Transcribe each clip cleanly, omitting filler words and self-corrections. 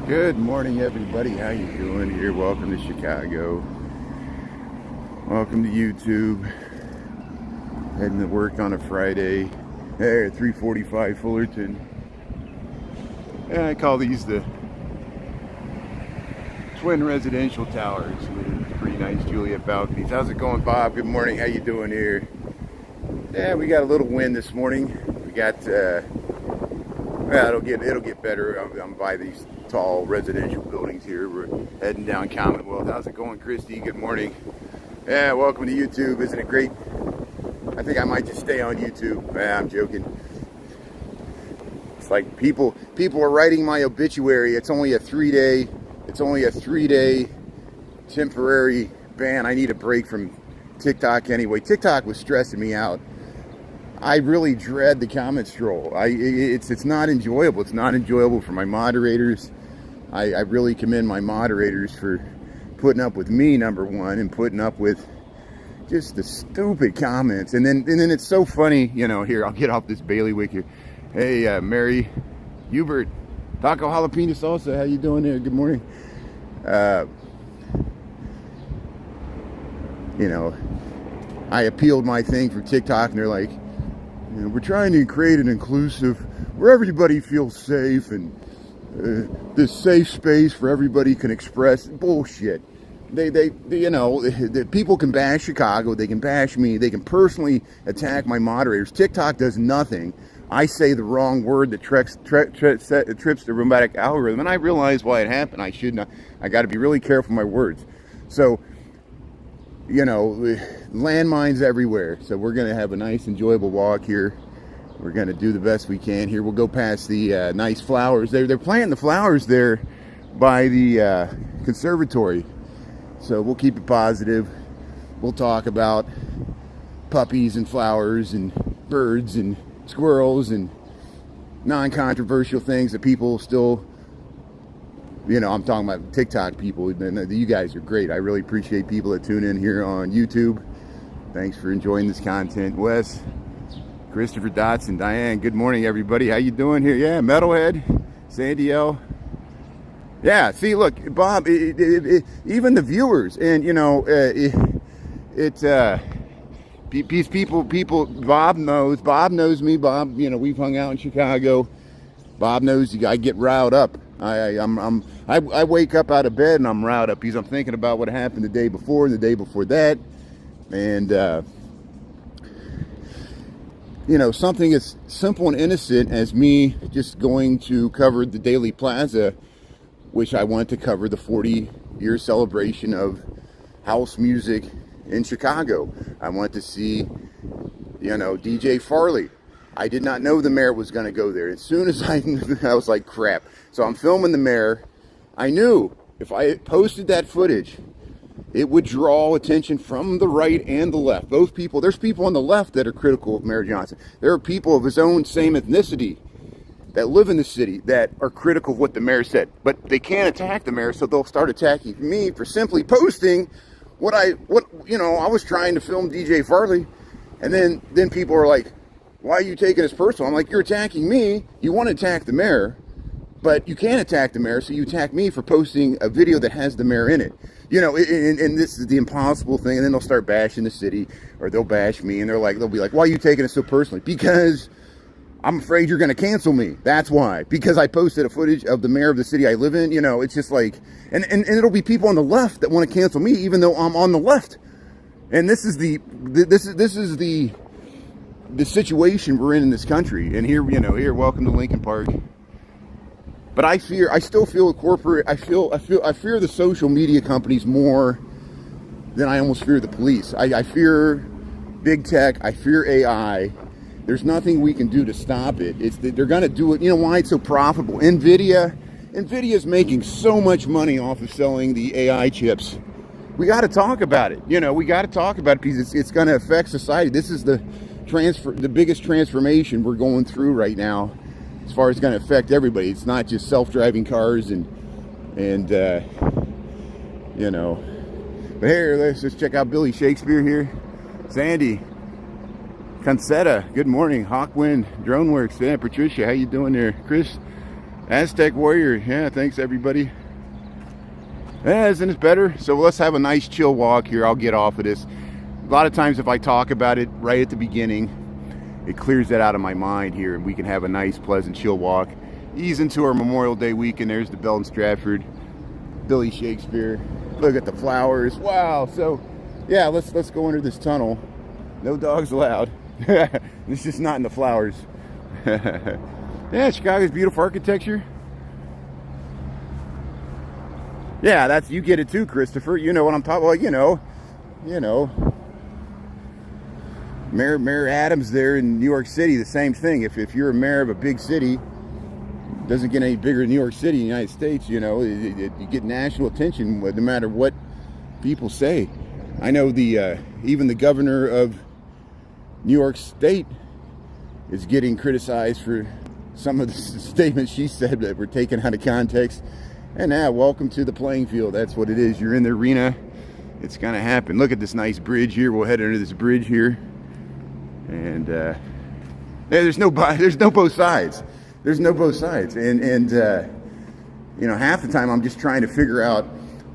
Good morning, everybody. How you doing here? Welcome to Chicago. Welcome to YouTube. Heading to work on a Friday. There, 345 Fullerton. And I call these the twin residential towers with pretty nice Juliet balconies. How's it going, Bob? Good morning. How you doing here? Yeah, we got a little wind this morning. We got well, it'll get better. I'm by these tall residential buildings here. We're heading down Commonwealth. How's it going, Christy? Good morning. Yeah, welcome to YouTube. Isn't it great? I think I might just stay on YouTube. Yeah, I'm joking. It's like people are writing my obituary. It's only a 3-day temporary ban. I need a break from TikTok anyway. TikTok was stressing me out. I really dread the comment stroll. It's not enjoyable. It's not enjoyable for my moderators. I really commend my moderators for putting up with me, number one, and putting up with just the stupid comments. And then it's so funny, you know. Here, I'll get off this bailiwick here. Hey, Mary Hubert, taco jalapeno salsa. How you doing there? Good morning. You know, I appealed my thing for TikTok, and they're like, you know, we're trying to create an inclusive where everybody feels safe and this safe space for everybody can express. Bullshit. They you know, the people can bash Chicago, they can bash me, they can personally attack my moderators. TikTok does nothing. I say the wrong word that trips the rheumatic algorithm, and I realize why it happened. I got to be really careful with my words. So, you know, landmines everywhere. So we're going to have a nice, enjoyable walk here. We're going to do the best we can here. We'll go past the nice flowers. They're planting the flowers there by the conservatory. So we'll keep it positive. We'll talk about puppies and flowers and birds and squirrels and non-controversial things that people still, you know, I'm talking about TikTok people. You guys are great. I really appreciate people that tune in here on YouTube. Thanks for enjoying this content. Wes, Christopher Dotson, Diane, good morning, everybody. How you doing here? Yeah, Metalhead, Sandy L. Yeah, see, look, Bob, even the viewers, and, you know, these people, Bob knows me. Bob, you know, we've hung out in Chicago. Bob knows I get riled up. I wake up out of bed and I'm riled up because I'm thinking about what happened the day before and the day before that. And, you know, something as simple and innocent as me just going to cover the Daily Plaza, which I want to cover the 40-year celebration of house music in Chicago. I want to see, you know, DJ Farley. I did not know the mayor was going to go there. As soon as I was like, crap. So I'm filming the mayor. I knew if I posted that footage, it would draw attention from the right and the left. Both people, there's people on the left that are critical of Mayor Johnson. There are people of his own same ethnicity that live in the city that are critical of what the mayor said. But they can't attack the mayor, so they'll start attacking me for simply posting what you know, I was trying to film DJ Farley. And then people are like, why are you taking this personal? I'm like, you're attacking me. You want to attack the mayor, but you can't attack the mayor, so you attack me for posting a video that has the mayor in it. You know, and this is the impossible thing. And then they'll start bashing the city, or they'll bash me, and they'll be like, why are you taking it so personally? Because I'm afraid you're going to cancel me. That's why. Because I posted a footage of the mayor of the city I live in. You know, it's just like, and it'll be people on the left that want to cancel me, even though I'm on the left. And this is the situation we're in this country. And here, you know, welcome to Lincoln Park. But I still feel corporate. I fear the social media companies more than I almost fear the police. I fear big tech. I fear AI. There's nothing we can do to stop it. They're going to do it. You know why it's so profitable? Nvidia is making so much money off of selling the AI chips. We got to talk about it. You know, we got to talk about it because it's going to affect society. This is the biggest transformation we're going through right now, as far as it's going to affect everybody. It's not just self-driving cars and you know. But here, let's just check out Billy Shakespeare here. Sandy, Concetta, good morning. Hawkwind, Droneworks, yeah, Patricia, how you doing there? Chris, Aztec Warrior. Yeah, thanks everybody. Yeah, isn't it better? So let's have a nice chill walk here. I'll get off of this. A lot of times if I talk about it right at the beginning, it clears that out of my mind here, and we can have a nice, pleasant, chill walk. Ease into our Memorial Day weekend. There's the Bell & Stratford, Billy Shakespeare. Look at the flowers. Wow. So, yeah, let's go under this tunnel. No dogs allowed. It's just not in the flowers. Yeah, Chicago's beautiful architecture. Yeah, that's, you get it too, Christopher. You know what I'm talking about. You know. Mayor Adams there in New York City, the same thing. If you're a mayor of a big city, it doesn't get any bigger than New York City in the United States, you know. You get national attention no matter what people say. I know even the governor of New York State is getting criticized for some of the statements she said that were taken out of context. And now, welcome to the playing field. That's what it is. You're in the arena. It's gonna happen. Look at this nice bridge here. We'll head under this bridge here. And yeah, there's no both sides. There's no both sides. And you know, half the time I'm just trying to figure out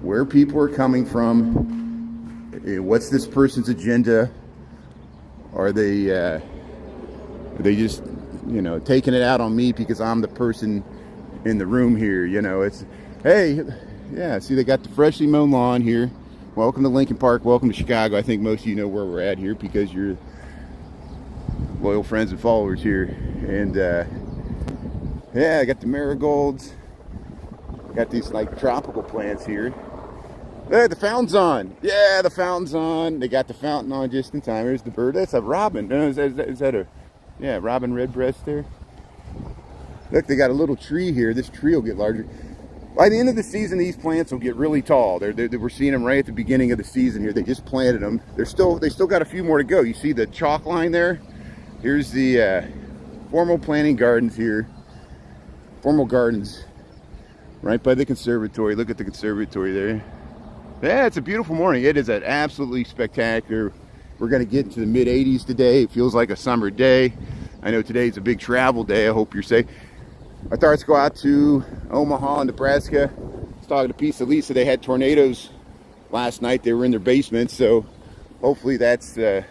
where people are coming from. What's this person's agenda? Are they just, you know, taking it out on me because I'm the person in the room here? You know, it's, hey, yeah, see, they got the freshly mown lawn here. Welcome to Lincoln Park. Welcome to Chicago. I think most of you know where we're at here because you're loyal friends and followers here. And yeah, I got the marigolds. Got these like tropical plants here. There, the fountain's on. Yeah, the fountain's on. They got the fountain on just in time. There's the bird. That's a robin. Is that a, yeah, robin redbreast there? Look, they got a little tree here. This tree will get larger. By the end of the season, these plants will get really tall. We're seeing them right at the beginning of the season here. They just planted them. They still got a few more to go. You see the chalk line there? Here's the formal planting gardens here. Formal gardens right by the conservatory. Look at the conservatory there. Yeah, it's a beautiful morning. It is an absolutely spectacular. We're going to get into the mid 80s today. It feels like a summer day. I know today's a big travel day. I hope you're safe. I thought let's go out to Omaha, Nebraska. I was talking to Pisa Lisa. They had tornadoes last night. They were in their basement, so hopefully that's the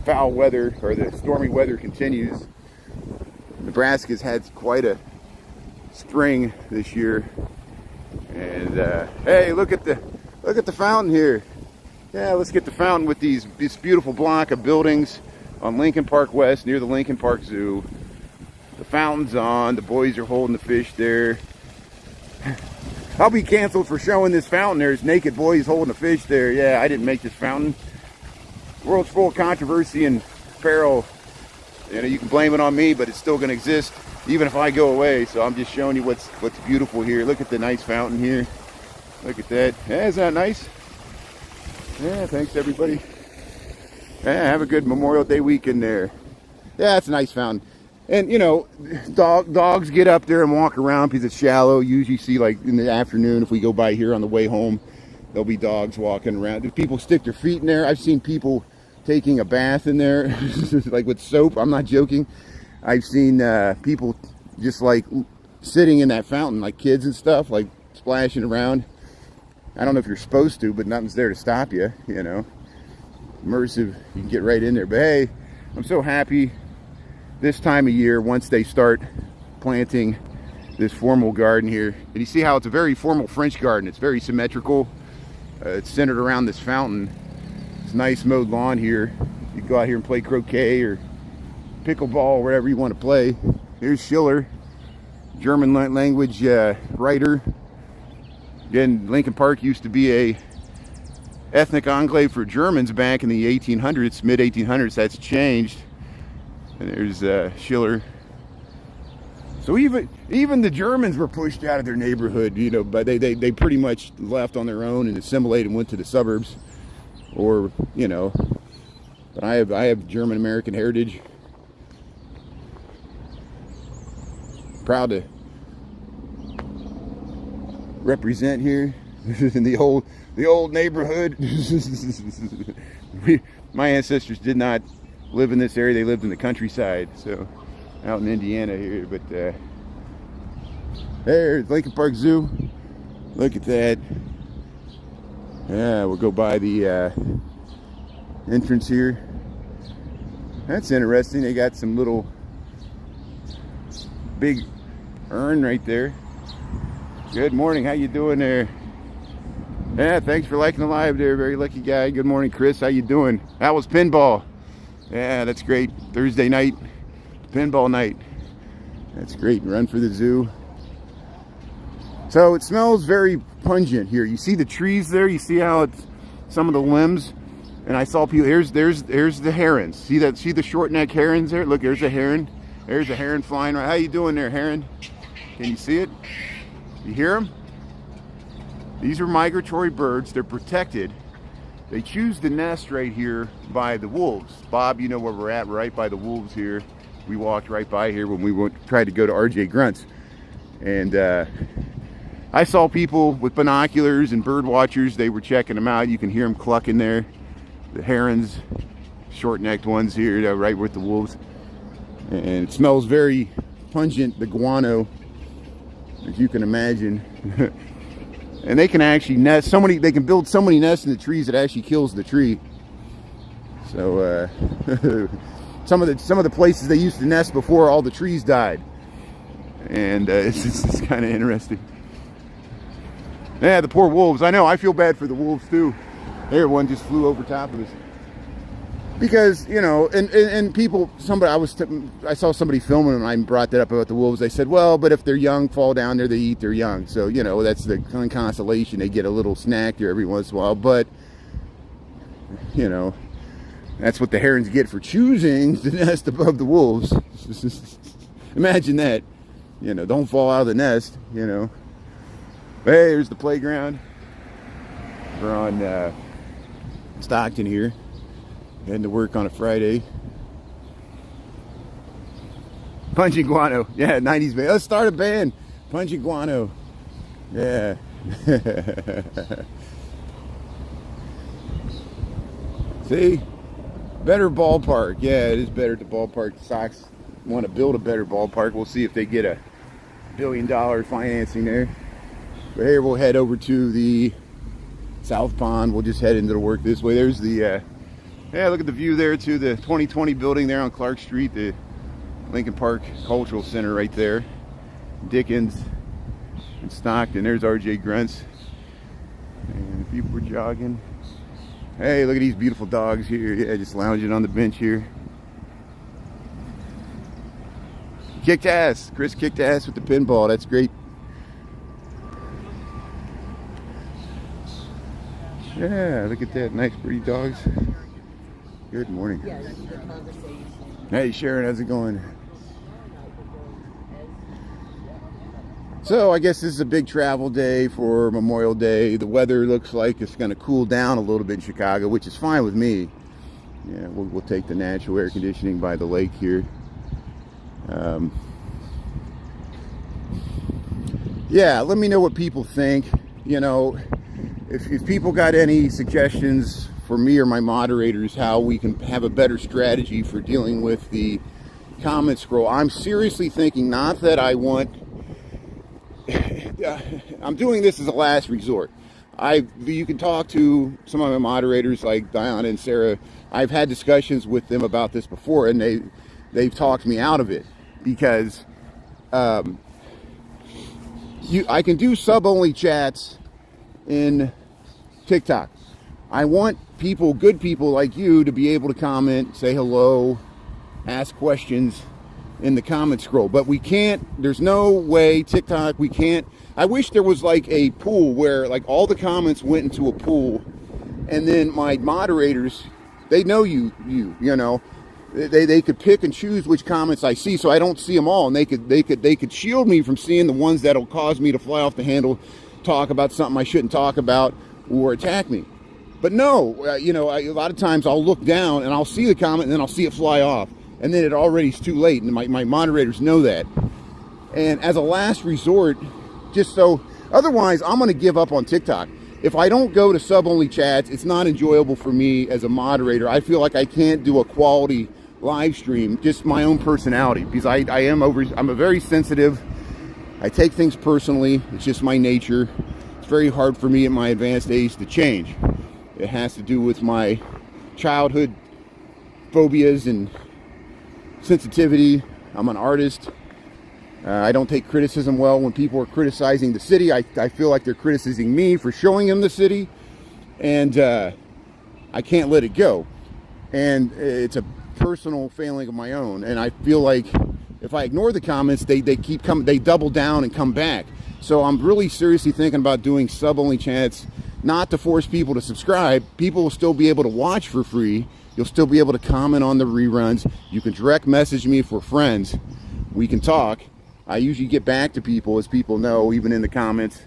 foul weather or the stormy weather continues. Nebraska's had quite a spring this year, and hey, look at the fountain here. Yeah, let's get the fountain with this beautiful block of buildings on Lincoln Park West near the Lincoln Park Zoo. The fountain's on. The boys are holding the fish there. I'll be canceled for showing this fountain. There's naked boys holding the fish there. Yeah, I didn't make this fountain. The world's full of controversy and peril. You know, you can blame it on me, but it's still going to exist even if I go away. So I'm just showing you what's beautiful here. Look at the nice fountain here. Look at that. Yeah, isn't that nice? Yeah, thanks everybody. Yeah, have a good Memorial Day weekend there. Yeah, it's a nice fountain. And you know, dogs get up there and walk around because it's shallow. Usually see, like in the afternoon, if we go by here on the way home, there'll be dogs walking around. People stick their feet in there. I've seen people taking a bath in there, like with soap. I'm not joking. I've seen people just like sitting in that fountain, like kids and stuff, like splashing around. I don't know if you're supposed to, but nothing's there to stop you, you know. Immersive, you can get right in there. But hey, I'm so happy this time of year, once they start planting this formal garden here. And you see how it's a very formal French garden. It's very symmetrical. It's centered around this fountain. It's nice mowed lawn here. You can go out here and play croquet or pickleball or whatever you want to play. Here's Schiller, German language writer. Again, Lincoln Park used to be a ethnic enclave for Germans back in the 1800s, mid 1800s. That's changed. And there's Schiller. So even the Germans were pushed out of their neighborhood, you know, but they pretty much left on their own and assimilated and went to the suburbs, or you know. But I have German American heritage. Proud to represent here in the old neighborhood. My ancestors did not live in this area. They lived in the countryside, so out in Indiana here. But There's Lincoln Park Zoo. Look at that. Yeah, we'll go by the entrance here. That's interesting. They got some little big urn right there. Good morning. How you doing there? Yeah, thanks for liking the live there. Very lucky guy. Good morning, Chris. How you doing? That was pinball. Yeah, that's great. Thursday night, pinball night. That's great. Run for the zoo. So it smells very pungent here. You see the trees there? You see how it's some of the limbs? And I saw people. There's the herons. See that? See the short neck herons there? Look, there's a heron. There's a heron flying right. How you doing there, heron? Can you see it? You hear them? These are migratory birds. They're protected. They choose the nest right here by the wolves. Bob, you know where we're at, right by the wolves here. We walked right by here when we tried to go to RJ Grunt's. And I saw people with binoculars and bird watchers. They were checking them out. You can hear them clucking there. The herons, short-necked ones here, right with the wolves. And it smells very pungent, the guano, as you can imagine. And they can actually nest they can build so many nests in the trees it actually kills the tree. So some of the places they used to nest before all the trees died. And it's kind of interesting. Yeah, the poor wolves. I know, I feel bad for the wolves too. There, one just flew over top of us. Because, you know, and people, I saw somebody filming and I brought that up about the wolves. They said, well, but if they're young, fall down there, they eat their young. So, you know, that's the consolation. They get a little snack there every once in a while. But, you know, that's what the herons get for choosing to nest above the wolves. Imagine that. You know, don't fall out of the nest, you know. Hey, here's the playground. We're on Stockton here. Heading to work on a Friday. Punching Guano. Yeah, 90s band. Let's start a band. Punching Guano. Yeah. See? Better ballpark. Yeah, it is better at the ballpark. The Sox want to build a better ballpark. We'll see if they get a $1 billion financing there. But here we'll head over to the South Pond. We'll just head into the work this way. There's the yeah, look at the view there to the 2020 building there on Clark Street, the Lincoln Park Cultural Center right there. Dickens and Stockton. There's RJ Grunt's. And people are jogging. Hey, look at these beautiful dogs here. Yeah, just lounging on the bench here. Kicked ass. Chris kicked ass with the pinball. That's great. Yeah, look at that. Nice, pretty dogs. Good morning. Hey, Sharon, how's it going? So, I guess this is a big travel day for Memorial Day. The weather looks like it's going to cool down a little bit in Chicago, which is fine with me. Yeah, we'll take the natural air conditioning by the lake here. Yeah, let me know what people think. You know, if people got any suggestions for me or my moderators how we can have a better strategy for dealing with the comment scroll. I'm seriously thinking, not that I want, I'm doing this as a last resort. You can talk to some of my moderators like Diana and Sarah. I've had discussions with them about this before, and they've talked me out of it because I can do sub-only chats in TikTok. I want people, good people like you, to be able to comment, say hello, ask questions in the comment scroll. But we can't, there's no way, TikTok, we can't. I wish there was like a pool where like all the comments went into a pool, and then my moderators, they know you know, they could pick and choose which comments I see, so I don't see them all, and they could shield me from seeing the ones that'll cause me to fly off the handle, talk about something I shouldn't talk about, or attack me. But no, you know, a lot of times I'll look down and I'll see the comment and then I'll see it fly off. And then it already is too late, and my moderators know that. And as a last resort, just so, otherwise I'm going to give up on TikTok. If I don't go to sub-only chats, it's not enjoyable for me as a moderator. I feel like I can't do a quality live stream, just my own personality, because I'm a very sensitive I take things personally. It's just my nature. It's very hard for me at my advanced age to change. It has to do with my childhood phobias and sensitivity. I'm an artist. I don't take criticism well. When people are criticizing the city, I feel like they're criticizing me for showing them the city, and I can't let it go. And it's a personal failing of my own, and I feel like if I ignore the comments, they keep coming, they double down and come back. So I'm really seriously thinking about doing sub-only chats, not to force people to subscribe. People will still be able to watch for free. You'll still be able to comment on the reruns. You can direct message me if we're friends. We can talk. I usually get back to people, as people know, even in the comments.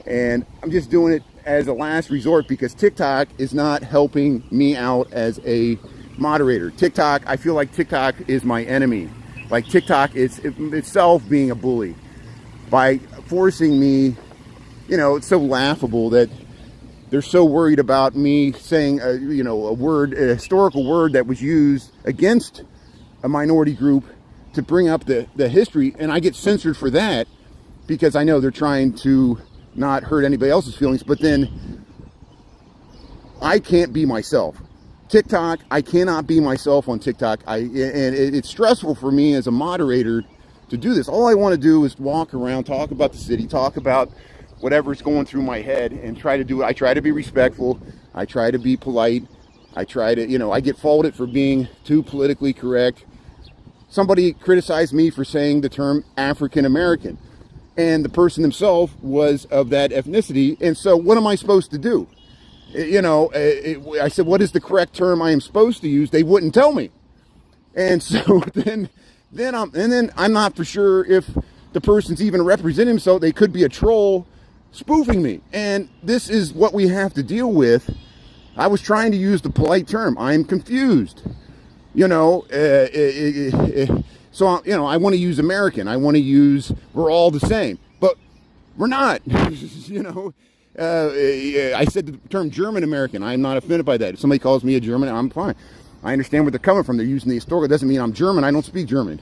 And I'm just doing it as a last resort because TikTok is not helping me out as a moderator. TikTok, I feel like TikTok is my enemy. Like TikTok is itself being a bully by forcing me, you know, it's so laughable that they're so worried about me saying, a historical word that was used against a minority group to bring up the history, and I get censored for that because I know they're trying to not hurt anybody else's feelings, but then I can't be myself. TikTok, I cannot be myself on TikTok. It's stressful for me as a moderator to do this. All I want to do is walk around, talk about the city, talk about whatever's going through my head, and try to do it. I try to be respectful. I try to be polite. I try to, I get faulted for being too politically correct. Somebody criticized me for saying the term African American, and the person himself was of that ethnicity. And so what am I supposed to do? I said, what is the correct term I am supposed to use? They wouldn't tell me. And so then I'm not for sure if the person's even representing himself. They could be a troll spoofing me. And this is what we have to deal with. I was trying to use the polite term. I'm confused. So, I want to use American. I want to use, we're all the same, but we're not. I said the term German American. I'm not offended by that. If somebody calls me a German, I'm fine. I understand where they're coming from. They're using the historical. It doesn't mean I'm German. I don't speak German.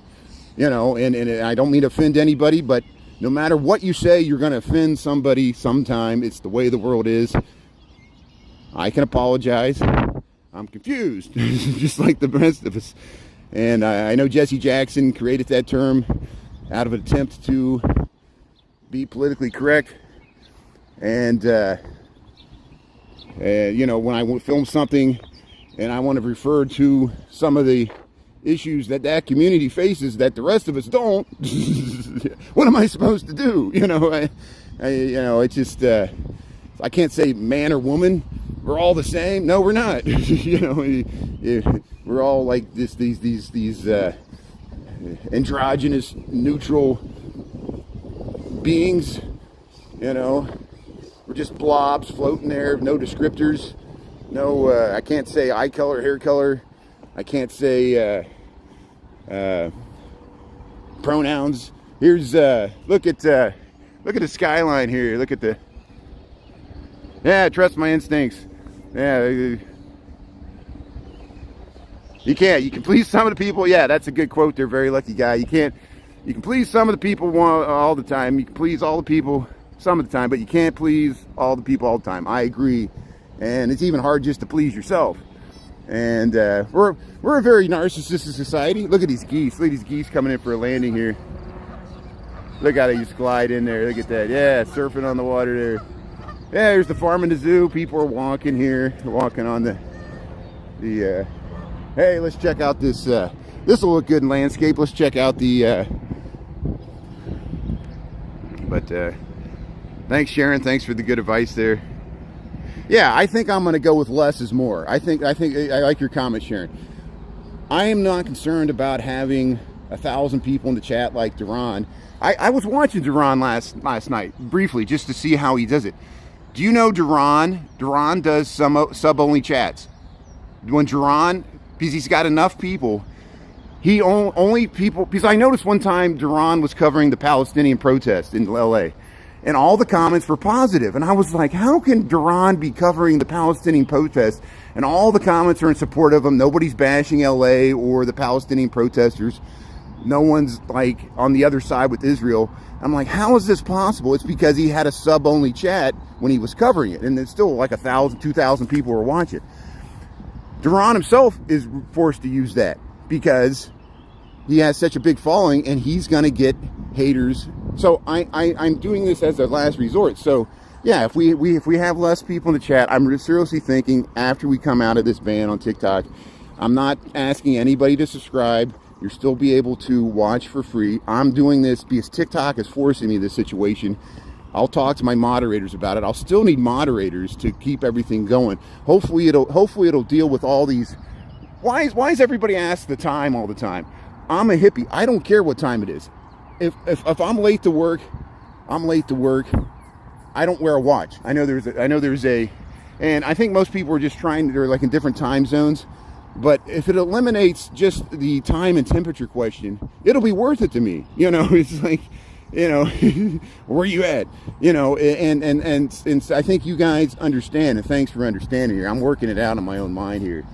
And I don't mean to offend anybody, but no matter what you say, you're going to offend somebody sometime. It's the way the world is. I can apologize. I'm confused, just like the rest of us. And I know Jesse Jackson created that term out of an attempt to be politically correct. And, when I film something and I want to refer to some of the issues that community faces that the rest of us don't, what am I supposed to do? It's just, I can't say man or woman. We're all the same. No, we're not. We're all like these androgynous, neutral beings. We're just blobs floating there, no descriptors. No, I can't say eye color, hair color. I can't say pronouns. Here's look at the skyline here. Look at the. Yeah, trust my instincts. Yeah, you can please some of the people. Yeah, that's a good quote there. Very lucky guy. You can please some of the people all the time. You can please all the people some of the time, but you can't please all the people all the time. I agree. And it's even hard just to please yourself. And we're a very narcissistic society. Look at these geese. Look at these geese coming in for a landing here. Look how they just glide in there. Look at that. Yeah, surfing on the water there. Yeah, there's the farm and the zoo. People are walking here, walking on the hey, let's check out this. This will look good in landscape. Let's check out the. Thanks, Sharon. Thanks for the good advice there. Yeah, I think I'm going to go with less is more. I like your comment, Sharon. I am not concerned about having 1,000 people in the chat like Duran. I was watching Duran last night briefly just to see how he does it. Do you know Duran? Duran does some sub-only chats. When Duran, because he's got enough people, he only people, because I noticed one time Duran was covering the Palestinian protest in LA, and all the comments were positive. And I was like, how can Duran be covering the Palestinian protest and all the comments are in support of him? Nobody's bashing LA or the Palestinian protesters. no one's like on the other side with Israel. I'm like, how is this possible? It's because he had a sub-only chat when he was covering it, and it's still like 1,000, 2,000 people were watching. Duran himself is forced to use that because he has such a big following, and he's gonna get haters. So I'm doing this as a last resort. So yeah, if we have less people in the chat, I'm seriously thinking after we come out of this ban on TikTok, I'm not asking anybody to subscribe. You'll still be able to watch for free. I'm doing this because TikTok is forcing me this situation. I'll talk to my moderators about it. I'll still need moderators to keep everything going. Hopefully it'll deal with all these. Why is everybody asked the time all the time? I'm a hippie. I don't care what time it is. If I'm late to work, I'm late to work. I don't wear a watch. I know there's a, and I think most people are just they're like in different time zones. But if it eliminates just the time and temperature question, it'll be worth it to me. You know, it's like, you know, where you at? You know, and I think you guys understand, and thanks for understanding here. I'm working it out in my own mind here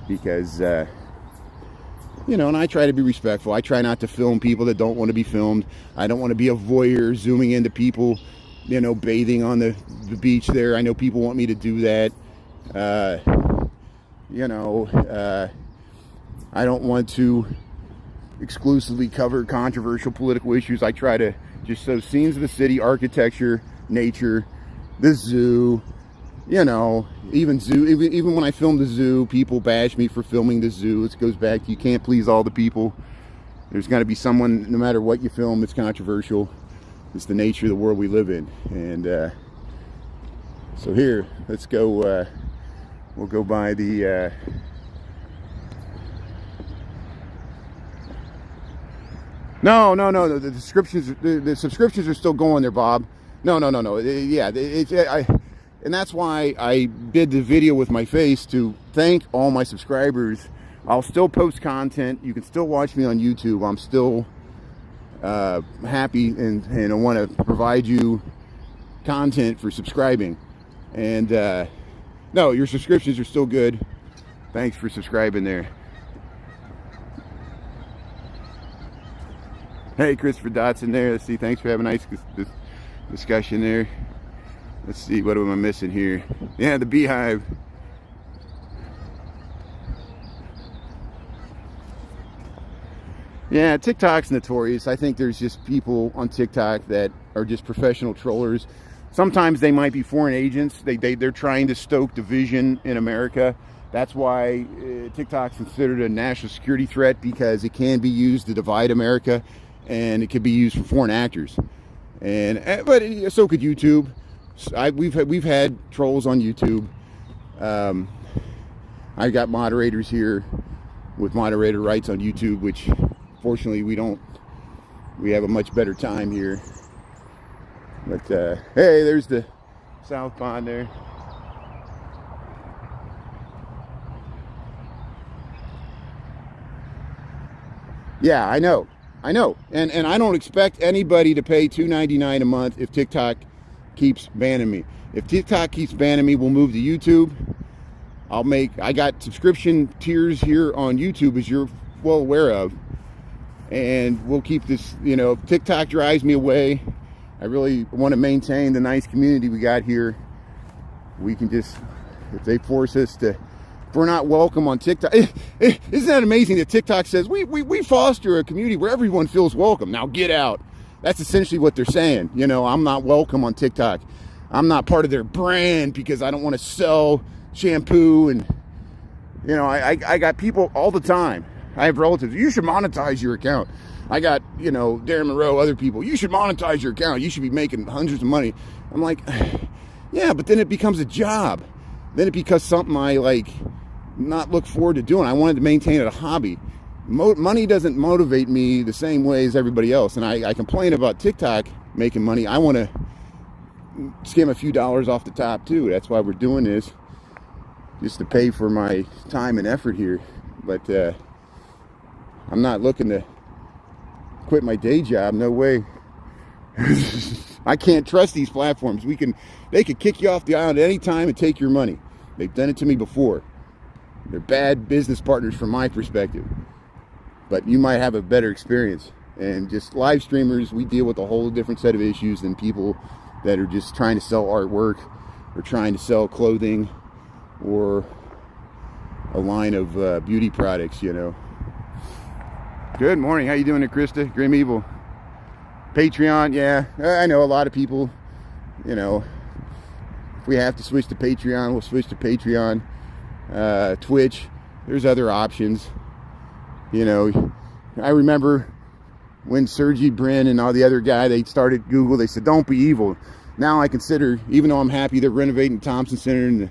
because, you know, and I try to be respectful. I try not to film people that don't want to be filmed. I don't want to be a voyeur zooming into people, you know, bathing on the beach there. I know people want me to do that. You know, I don't want to exclusively cover controversial political issues. I try to just show scenes of the city, architecture, nature, the zoo, you know, even when I film the zoo, people bash me for filming the zoo. It goes back to you can't please all the people. There's got to be someone, no matter what you film, it's controversial. It's the nature of the world we live in. And so here, let's go. We'll go by the no, the subscriptions are still going there, Bob. No. Yeah, and that's why I did the video with my face to thank all my subscribers. I'll still post content. You can still watch me on YouTube. I'm still happy and I want to provide you content for subscribing. And no, your subscriptions are still good. Thanks for subscribing there. Hey, Christopher Dotson there. Let's see. Thanks for having a nice discussion there. Let's see. What am I missing here? Yeah, the beehive. Yeah, TikTok's notorious. I think there's just people on TikTok that are just professional trollers. Sometimes they might be foreign agents. They're trying to stoke division in America. That's why TikTok's considered a national security threat, because it can be used to divide America, and it could be used for foreign actors. But so could YouTube. We've had trolls on YouTube. I got moderators here with moderator rights on YouTube, which fortunately we have a much better time here. But hey, there's the South Pond there. Yeah, I know, and I don't expect anybody to pay $2.99 a month if TikTok keeps banning me. If TikTok keeps banning me, we'll move to YouTube. I got subscription tiers here on YouTube, as you're well aware of, and we'll keep this. You know, TikTok drives me away. I really want to maintain the nice community we got here. We can just, if they force us to, if we're not welcome on TikTok, isn't that amazing that TikTok says we foster a community where everyone feels welcome. Now get out. That's essentially what they're saying. You know, I'm not welcome on TikTok. I'm not part of their brand because I don't want to sell shampoo. And, you know, I got people all the time. I have relatives. You should monetize your account. I got, you know, Darren Monroe, other people. You should monetize your account. You should be making hundreds of money. I'm like, yeah, but then it becomes a job. Then it becomes something I like not look forward to doing. I wanted to maintain it a hobby. Money doesn't motivate me the same way as everybody else. And I complain about TikTok making money. I want to skim a few dollars off the top too. That's why we're doing this, just to pay for my time and effort here. But I'm not looking to quit my day job. No way. I can't trust these platforms. They could kick you off the island at any time and take your money. They've done it to me before. They're bad business partners from my perspective. but you might have a better experience. And just live streamers, we deal with a whole different set of issues than people that are just trying to sell artwork or trying to sell clothing or a line of beauty products, you know. Good morning. How you doing there, Krista? Grim Evil. Patreon, yeah. I know a lot of people, you know, if we have to switch to Patreon, we'll switch to Patreon. Twitch, there's other options. You know, I remember when Sergey Brin and all the other guy, they started Google, they said, don't be evil. Now I consider, even though I'm happy they're renovating Thompson Center and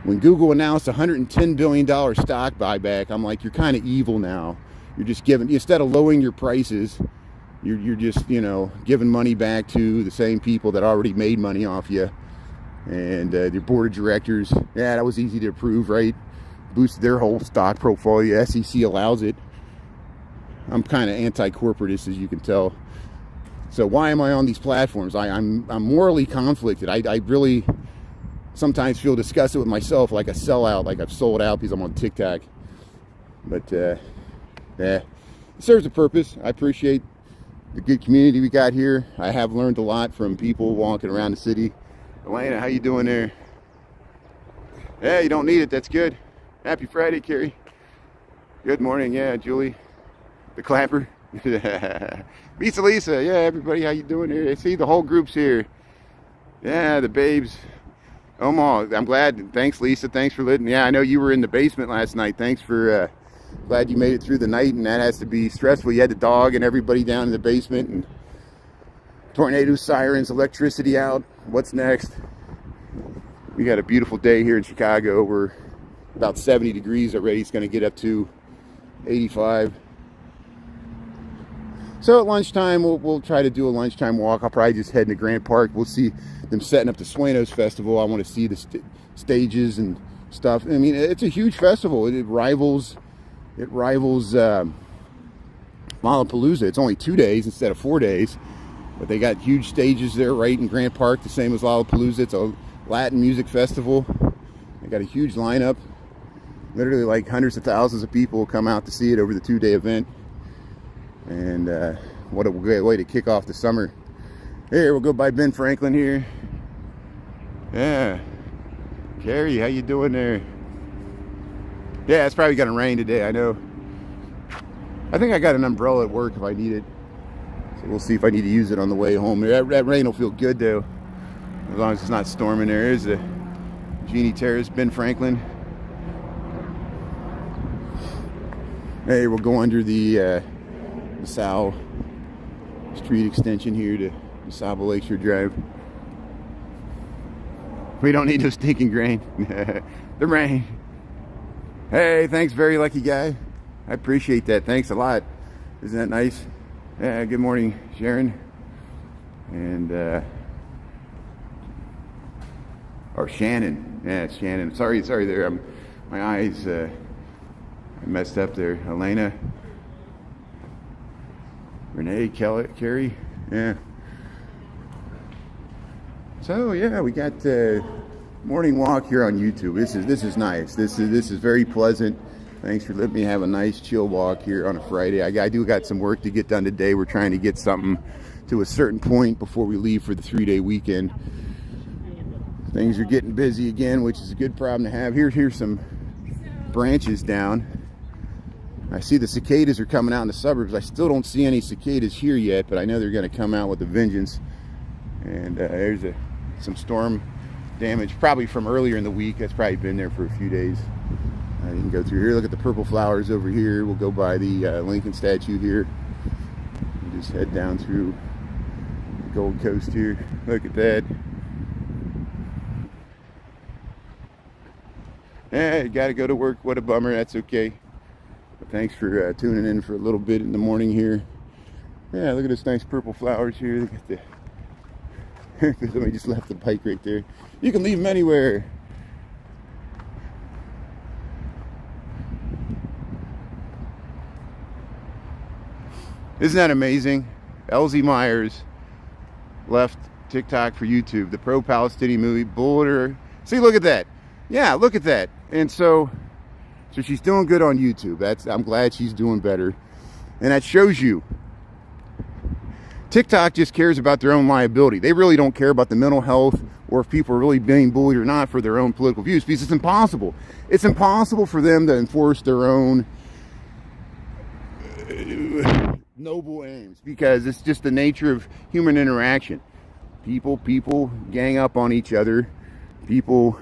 when Google announced $110 billion stock buyback, I'm like, you're kind of evil now. You're just giving, instead of lowering your prices, you're just, you know, giving money back to the same people that already made money off you. And your board of directors, yeah, that was easy to approve, right? Boosted their whole stock portfolio. SEC allows it. I'm kind of anti-corporatist, as you can tell. So why am I on these platforms? I'm morally conflicted. I really sometimes feel disgusted with myself, like a sellout, like I've sold out because I'm on TikTok. But yeah, it serves a purpose. I appreciate the good community we got here. I have learned a lot from people walking around the city. Elena, how you doing there? Yeah, you don't need it. That's good. Happy Friday, Carrie. Good morning. Yeah, Julie. The clapper. Lisa, Lisa. Yeah, everybody, how you doing here? I see the whole group's here. Yeah, the babes. Omaha, I'm glad. Thanks, Lisa. Thanks for letting. Yeah, I know you were in the basement last night. Thanks for. Glad you made it through the night, and that has to be stressful. You had the dog and everybody down in the basement, and tornado sirens, electricity out. What's next? We got a beautiful day here in Chicago. We're about 70 degrees already. It's going to get up to 85. So at lunchtime, we'll try to do a lunchtime walk. I'll probably just head into Grant Park. We'll see them setting up the Sueños Festival. I want to see the stages and stuff. I mean, it's a huge festival. It rivals Lollapalooza. It's only 2 days instead of 4 days. But they got huge stages there right in Grant Park, the same as Lollapalooza. It's a Latin music festival. They got a huge lineup. Literally like hundreds of thousands of people will come out to see it over the 2-day event. And what a great way to kick off the summer. Here, we'll go by Ben Franklin here. Yeah. Carrie, how you doing there? Yeah, it's probably gonna rain today, I know. I think I got an umbrella at work if I need it. So we'll see if I need to use it on the way home. That rain will feel good though, as long as it's not storming there. There's the Jeannie Terrace, Ben Franklin. Hey, we'll go under the LaSalle Street extension here to Saba Lakeshore Drive. We don't need no stinking rain. The rain. Hey, thanks, very lucky guy. I appreciate that. Thanks a lot. Isn't that nice? Yeah, good morning, Sharon. And, or Shannon. Yeah, it's Shannon. Sorry there. My eyes, I messed up there. Elena. Renee, Carrie. Yeah. So, yeah, we got morning walk here on YouTube. This is nice. This is very pleasant. Thanks for letting me have a nice chill walk here on a Friday. I do got some work to get done today. We're trying to get something to a certain point before we leave for the 3-day weekend. Things are getting busy again, which is a good problem to have. Here's some branches down. I see the cicadas are coming out in the suburbs. I still don't see any cicadas here yet, but I know they're going to come out with a vengeance. And there's some storm damage, probably from earlier in the week. That's probably been there for a few days. You can go through here. Look at the purple flowers over here. We'll go by the Lincoln statue here. And just head down through the Gold Coast here. Look at that. Yeah, you got to go to work. What a bummer. That's okay. But thanks for tuning in for a little bit in the morning here. Yeah, look at this nice purple flowers here. Look at the... Somebody just left the bike right there. You can leave them anywhere. Isn't that amazing? LZ Myers left TikTok for YouTube. The pro-Palestinian movie, Border. See, look at that. Yeah, look at that. And so So she's doing good on YouTube. I'm glad she's doing better. And that shows you TikTok just cares about their own liability. They really don't care about the mental health or if people are really being bullied or not for their own political views, because it's impossible. It's impossible for them to enforce their own noble aims, because it's just the nature of human interaction. People gang up on each other. People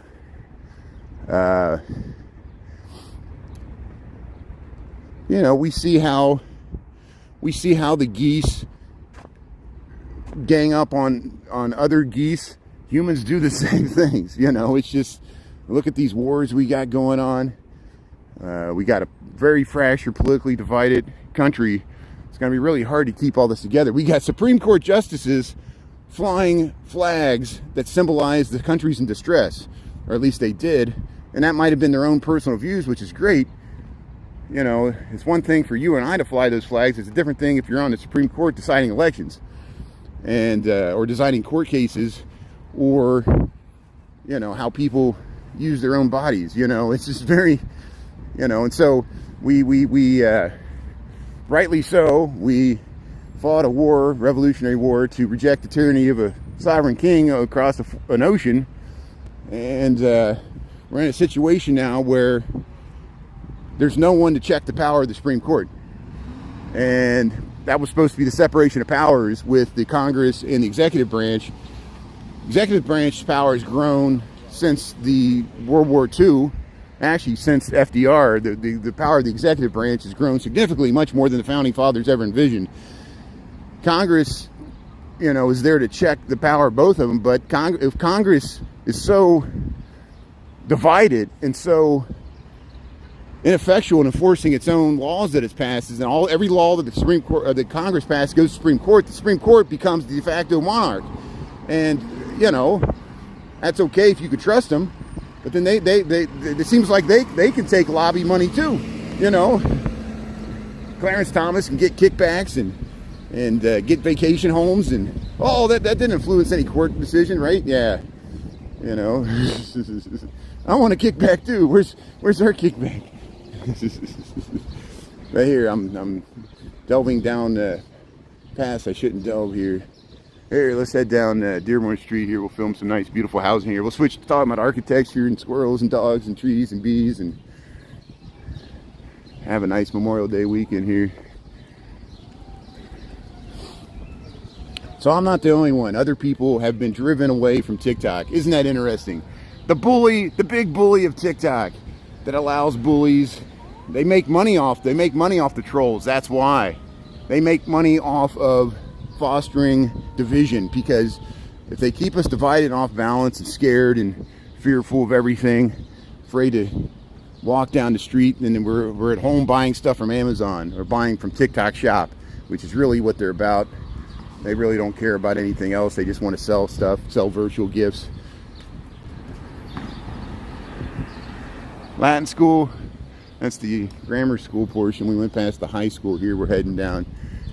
we see how the geese gang up on other geese. Humans do the same things. It's just, look at these wars we got going on. We got a very fractured, politically divided country. It's going to be really hard to keep all this together. We got Supreme Court justices flying flags that symbolize the countries in distress, or at least they did, and that might have been their own personal views, which is great. It's one thing for you and I to fly those flags. It's a different thing if you're on the Supreme Court deciding elections and or deciding court cases, or how people use their own bodies. It's just very, and so we rightly so, we fought a war, revolutionary war, to reject the tyranny of a sovereign king across an ocean. And we're in a situation now where there's no one to check the power of the Supreme Court. And that was supposed to be the separation of powers with the Congress and the executive branch. Executive branch power has grown since the World War II. Actually, since FDR, the power of the executive branch has grown significantly, much more than the founding fathers ever envisioned. Congress, is there to check the power of both of them. But if Congress is so divided and so ineffectual in enforcing its own laws that it passes, and every law that the Supreme Court or that Congress passes goes to the Supreme Court becomes the de facto monarch. And that's okay if you could trust them, but then they it seems like they can take lobby money too. Clarence Thomas can get kickbacks and get vacation homes, and that didn't influence any court decision, right? Yeah, I want a kickback too. Where's our kickback? Right here, I'm delving down paths I shouldn't delve here. Here, let's head down Dearborn Street here. We'll film some nice, beautiful housing here. We'll switch to talking about architecture and squirrels and dogs and trees and bees, and have a nice Memorial Day weekend here. So I'm not the only one. Other people have been driven away from TikTok. Isn't that interesting? The big bully of TikTok that allows bullies. They make money off the trolls. That's why. They make money off of fostering division, because if they keep us divided and off balance and scared and fearful of everything, afraid to walk down the street, and then we're at home buying stuff from Amazon or buying from TikTok Shop, which is really what they're about. They really don't care about anything else. They just want to sell stuff, sell virtual gifts. Latin school, that's the grammar school portion. We went past the high school here. We're heading down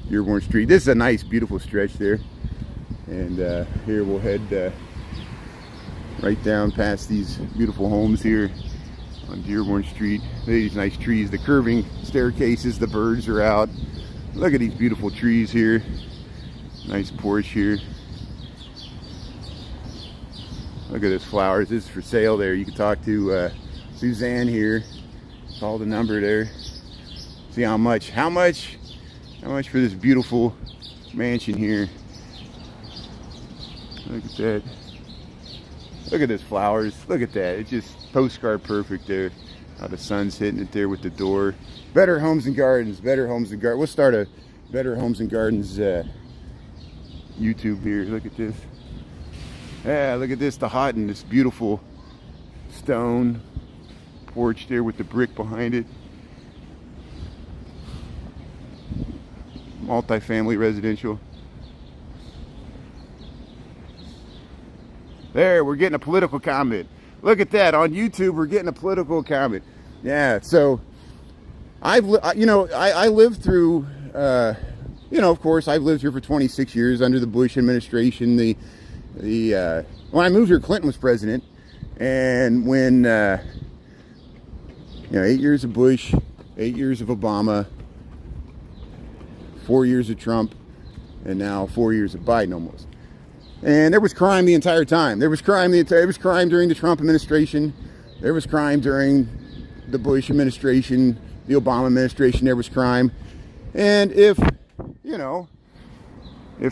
Dearborn Street. This is a nice, beautiful stretch there. And here we'll head right down past these beautiful homes here on Dearborn Street. These nice trees, the curving staircases, the birds are out. Look at these beautiful trees here. Nice porch here. Look at this flowers. This is for sale there. You can talk to Suzanne here. Call the number there. See how much for this beautiful mansion here. Look at that. Look at this flowers. Look at that. It's just postcard perfect there. How the sun's hitting it there with the door. Better Homes and Gardens. Better Homes and Gardens. We'll start a Better Homes and Gardens YouTube here. Look at this. Yeah, look at this. The hot and this beautiful stone porch there with the brick behind it. Multi-family residential. There, we're getting a political comment. Look at that. On YouTube, we're getting a political comment. Yeah, so I lived through, of course, I've lived here for 26 years under the Bush administration. When I moved here, Clinton was president. And when You know, 8 years of Bush, 8 years of Obama, 4 years of Trump, and now 4 years of Biden almost. And there was crime the entire time. There was crime during the Trump administration. There was crime during the Bush administration, the Obama administration. There was crime. And if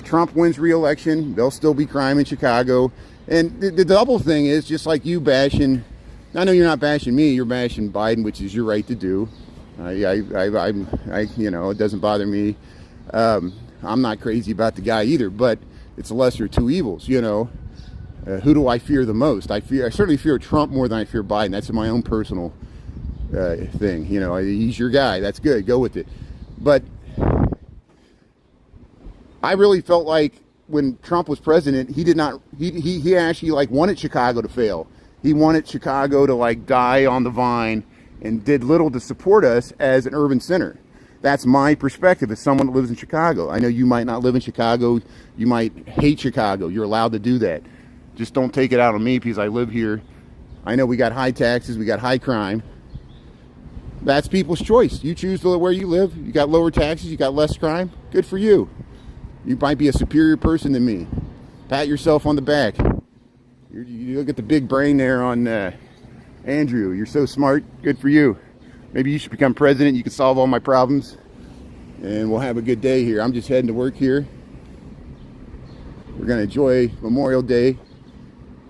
Trump wins re-election, there'll still be crime in Chicago. And the double thing is, just like you bashing, I know you're not bashing me, you're bashing Biden, which is your right to do. It doesn't bother me. I'm not crazy about the guy either, but it's the lesser of two evils, Who do I fear the most? I certainly fear Trump more than I fear Biden. That's my own personal thing. He's your guy. That's good. Go with it. But I really felt like when Trump was president, he actually wanted Chicago to fail. He wanted Chicago to die on the vine and did little to support us as an urban center. That's my perspective as someone that lives in Chicago. I know you might not live in Chicago. You might hate Chicago. You're allowed to do that. Just don't take it out on me because I live here. I know we got high taxes. We got high crime. That's people's choice. You choose where you live. You got lower taxes. You got less crime. Good for you. You might be a superior person than me. Pat yourself on the back. You look at the big brain there on Andrew. You're so smart. Good for you. Maybe you should become president. You can solve all my problems. And we'll have a good day here. I'm just heading to work here. We're going to enjoy Memorial Day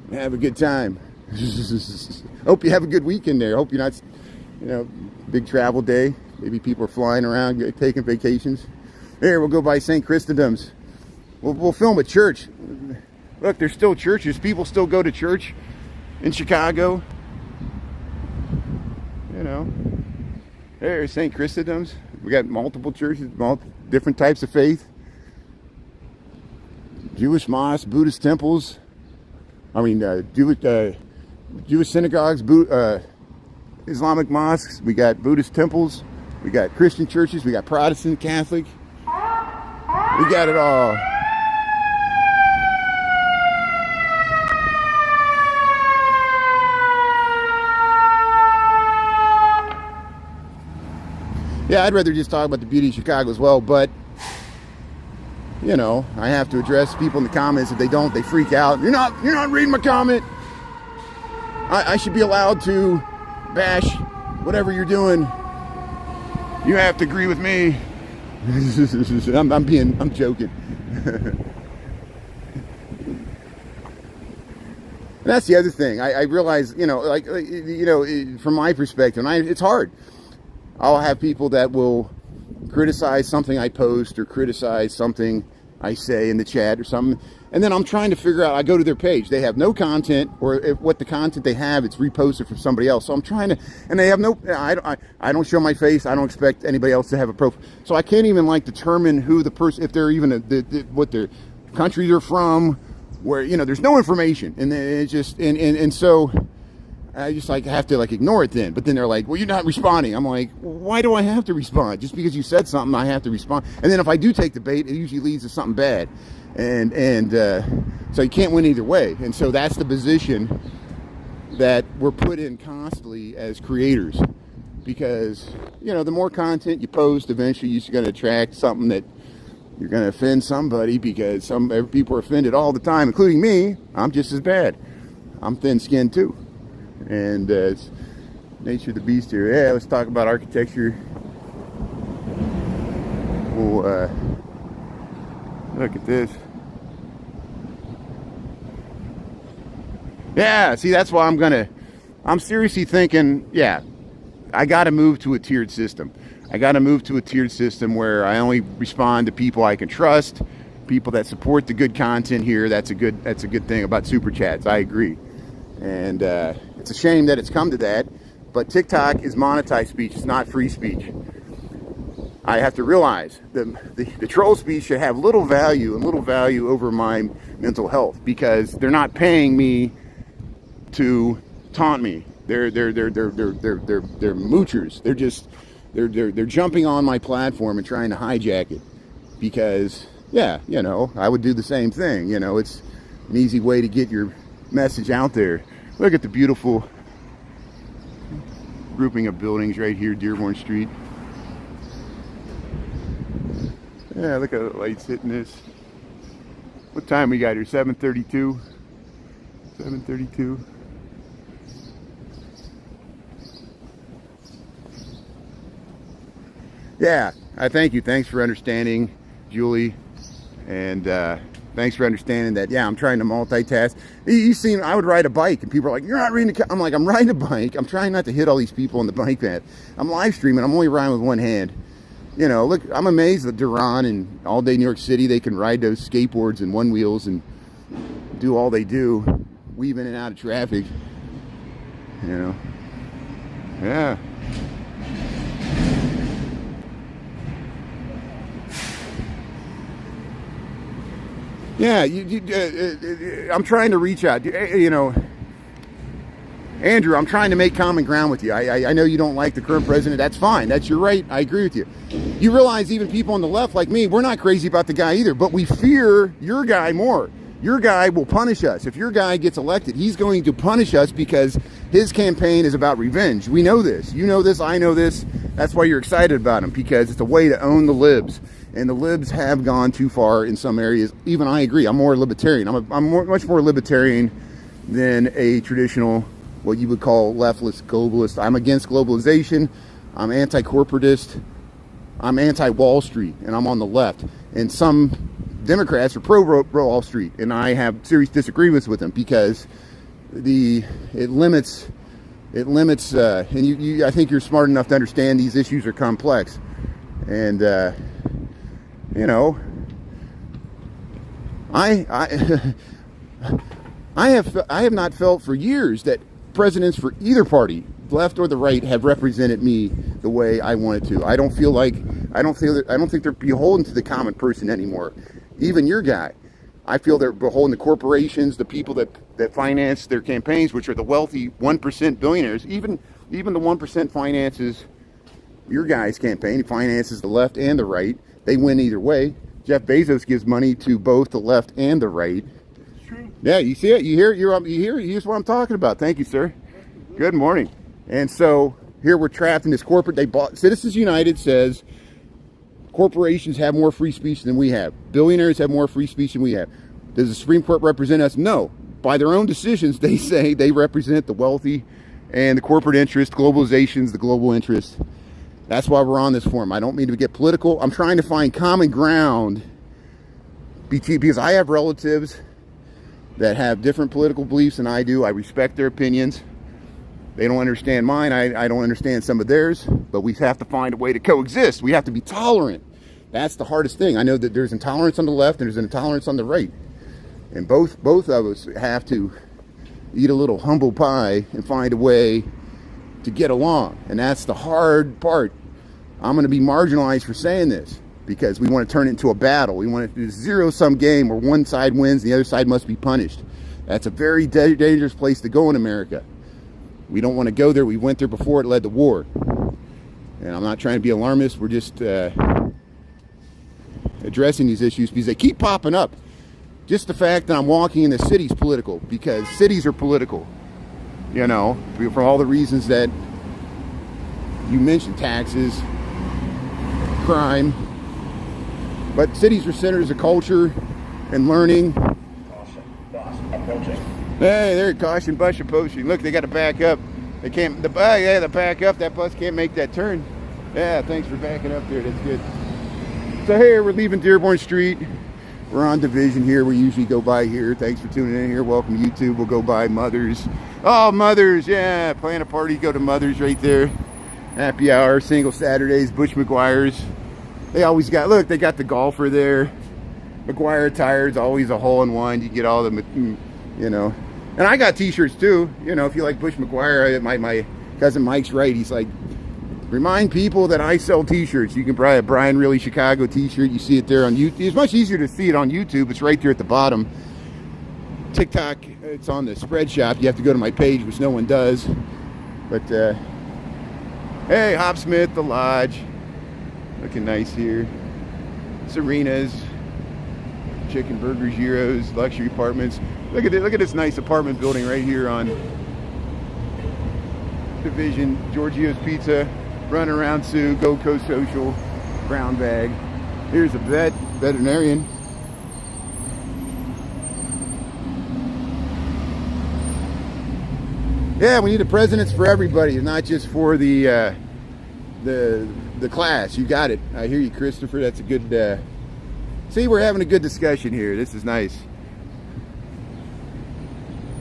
and have a good time. Hope you have a good weekend there. Hope you're not, big travel day. Maybe people are flying around, taking vacations. There, we'll go by St. Christendom's. We'll film a church. Look, there's still churches. People still go to church in Chicago. There's St. Christendom's. We got multiple churches, different types of faith. Jewish mosques, Buddhist temples. Jewish synagogues, Islamic mosques. We got Buddhist temples. We got Christian churches. We got Protestant, Catholic. We got it all. Yeah, I'd rather just talk about the beauty of Chicago as well, but I have to address people in the comments. If they don't, they freak out. You're not reading my comment. I should be allowed to bash whatever you're doing. You have to agree with me. I'm joking. That's the other thing. I realize, from my perspective, and it's hard. I'll have people that will criticize something I post or criticize something I say in the chat or something. And then I'm trying to figure out, I go to their page. They have no content, or if what the content they have, it's reposted from somebody else. So I'm trying to, and they have I don't show my face. I don't expect anybody else to have a profile. So I can't even determine who the person, if they're even, what their country they're from, where, there's no information. And it's just, and so I just have to ignore it then. But then they're like, well, you're not responding. I'm like, well, why do I have to respond? Just because you said something, I have to respond. And then if I do take the bait, it usually leads to something bad. And so you can't win either way. And so that's the position that we're put in constantly as creators. Because, the more content you post, eventually you're going to attract something that you're going to offend somebody, because people are offended all the time, including me. I'm just as bad. I'm thin-skinned too. And it's nature of the beast here. Yeah, let's talk about architecture. We'll look at this. Yeah, see, that's why I'm seriously thinking, yeah, I got to move to a tiered system. I got to move to a tiered system where I only respond to people I can trust, people that support the good content here. That's a good thing about super chats. I agree. And it's a shame that it's come to that, but TikTok is monetized speech. It's not free speech. I have to realize the troll speech should have little value over my mental health, because they're not paying me to taunt me. They're moochers. They're jumping on my platform and trying to hijack it, because I would do the same thing. It's an easy way to get your message out there. Look at the beautiful grouping of buildings right here, Dearborn Street. Yeah, look at the lights hitting this. What time we got here? 7:32. 7:32. Yeah, I thank you. Thanks for understanding, Julie, and thanks for understanding that. Yeah, I'm trying to multitask. You seen? I would ride a bike, and people are like, "You're not reading." I'm like, "I'm riding a bike. I'm trying not to hit all these people on the bike path. I'm live streaming. I'm only riding with one hand." You know, look, I'm amazed that Duran and All Day New York City, they can ride those skateboards and one wheels and do all they do, weave in and out of traffic. You know, yeah. Yeah, I'm trying to reach out. You know, Andrew, I'm trying to make common ground with you. I know you don't like the current president. That's fine. That's your right. I agree with you. You realize even people on the left like me, we're not crazy about the guy either, but we fear your guy more. Your guy will punish us. If your guy gets elected, he's going to punish us because his campaign is about revenge. We know this. You know this. I know this. That's why you're excited about him, because it's a way to own the libs. And the libs have gone too far in some areas. Even I agree. I'm more libertarian. Much more libertarian than a traditional, what you would call leftist globalist. I'm against globalization. I'm anti-corporatist. I'm anti-Wall Street, and I'm on the left. And some Democrats are pro-Wall Street, and I have serious disagreements with them because it limits. And I think you're smart enough to understand these issues are complex, and you know, I have not felt for years that presidents for either party, left or the right, have represented me the way I wanted to. I don't think they're beholden to the common person anymore. Even your guy, I feel they're beholden to corporations, the people that finance their campaigns, which are the wealthy 1% billionaires. Even the 1% finances your guy's campaign. He finances the left and the right. They win either way. Jeff Bezos gives money to both the left and the right. It's true. Yeah, you see it. You hear it. Here's what I'm talking about. Thank you, sir. Good morning. And so here we're trapped in this corporate. Citizens United says corporations have more free speech than we have. Billionaires have more free speech than we have. Does the Supreme Court represent us? No. By their own decisions, they say they represent the wealthy and the corporate interest. Globalization's the global interest. That's why we're on this forum. I don't mean to get political. I'm trying to find common ground because I have relatives that have different political beliefs than I do. I respect their opinions. They don't understand mine. I don't understand some of theirs, but we have to find a way to coexist. We have to be tolerant. That's the hardest thing. I know that there's intolerance on the left and there's intolerance on the right. And both of us have to eat a little humble pie and find a way to get along. And that's the hard part. I'm going to be marginalized for saying this because we want to turn it into a battle. We want it to do a zero-sum game where one side wins and the other side must be punished. That's a very dangerous place to go in America. We don't want to go there. We went there before it led to war. And I'm not trying to be alarmist. We're just addressing these issues because they keep popping up. Just the fact that I'm walking in the city is political because cities are political. You know, for all the reasons that you mentioned, taxes, crime. But cities are centers of culture and learning. Caution, bus approaching. Hey, they're caution, bus approaching. Look, they got to back up. They can't. The back up. That bus can't make that turn. Yeah, thanks for backing up there. That's good. So here we're leaving Dearborn Street. We're on Division here. We usually go by here. Thanks for tuning in here. Welcome to YouTube. We'll go by Mother's. Oh, Mother's. Yeah, plan a party. Go to Mother's right there. Happy hour. Single Saturdays. Bush McGuire's. They always got, look, they got the golfer there. McGuire tires, always a hole-in-one. You get all the, you know. And I got t-shirts too. You know, if you like Bush McGuire, my cousin Mike's right. He's like, remind people that I sell t-shirts. You can buy a Brian Really Chicago t-shirt. You see it there on YouTube. It's much easier to see it on YouTube. It's right there at the bottom. TikTok, it's on the spread shop. You have to go to my page, which no one does. But, hey, Hopsmith, the Lodge. Looking nice here. Serena's, Chicken Burgers, Gyros, luxury apartments. Look at this nice apartment building right here on Division, Giorgio's Pizza, Run Around Sue, Gold Coast Social, Brown Bag. Here's a veterinarian. Yeah, we need a presidents for everybody, not just for the class. You got it. I hear you, Christopher. That's a good. See, we're having a good discussion here. This is nice.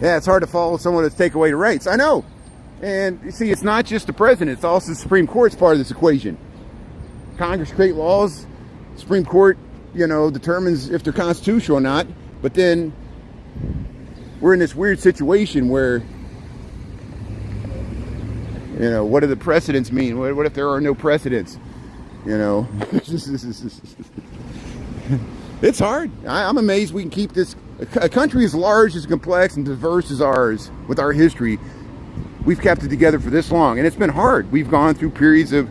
Yeah, it's hard to follow someone that's take away the rights. I know. And you see, it's not just the president. It's also the Supreme Court's part of this equation. Congress create laws. Supreme Court, determines if they're constitutional or not. But then we're in this weird situation where, what do the precedents mean? What if there are no precedents? It's hard. I'm amazed we can keep this. A country as large, as complex, and diverse as ours, with our history, we've kept it together for this long. And it's been hard. We've gone through periods of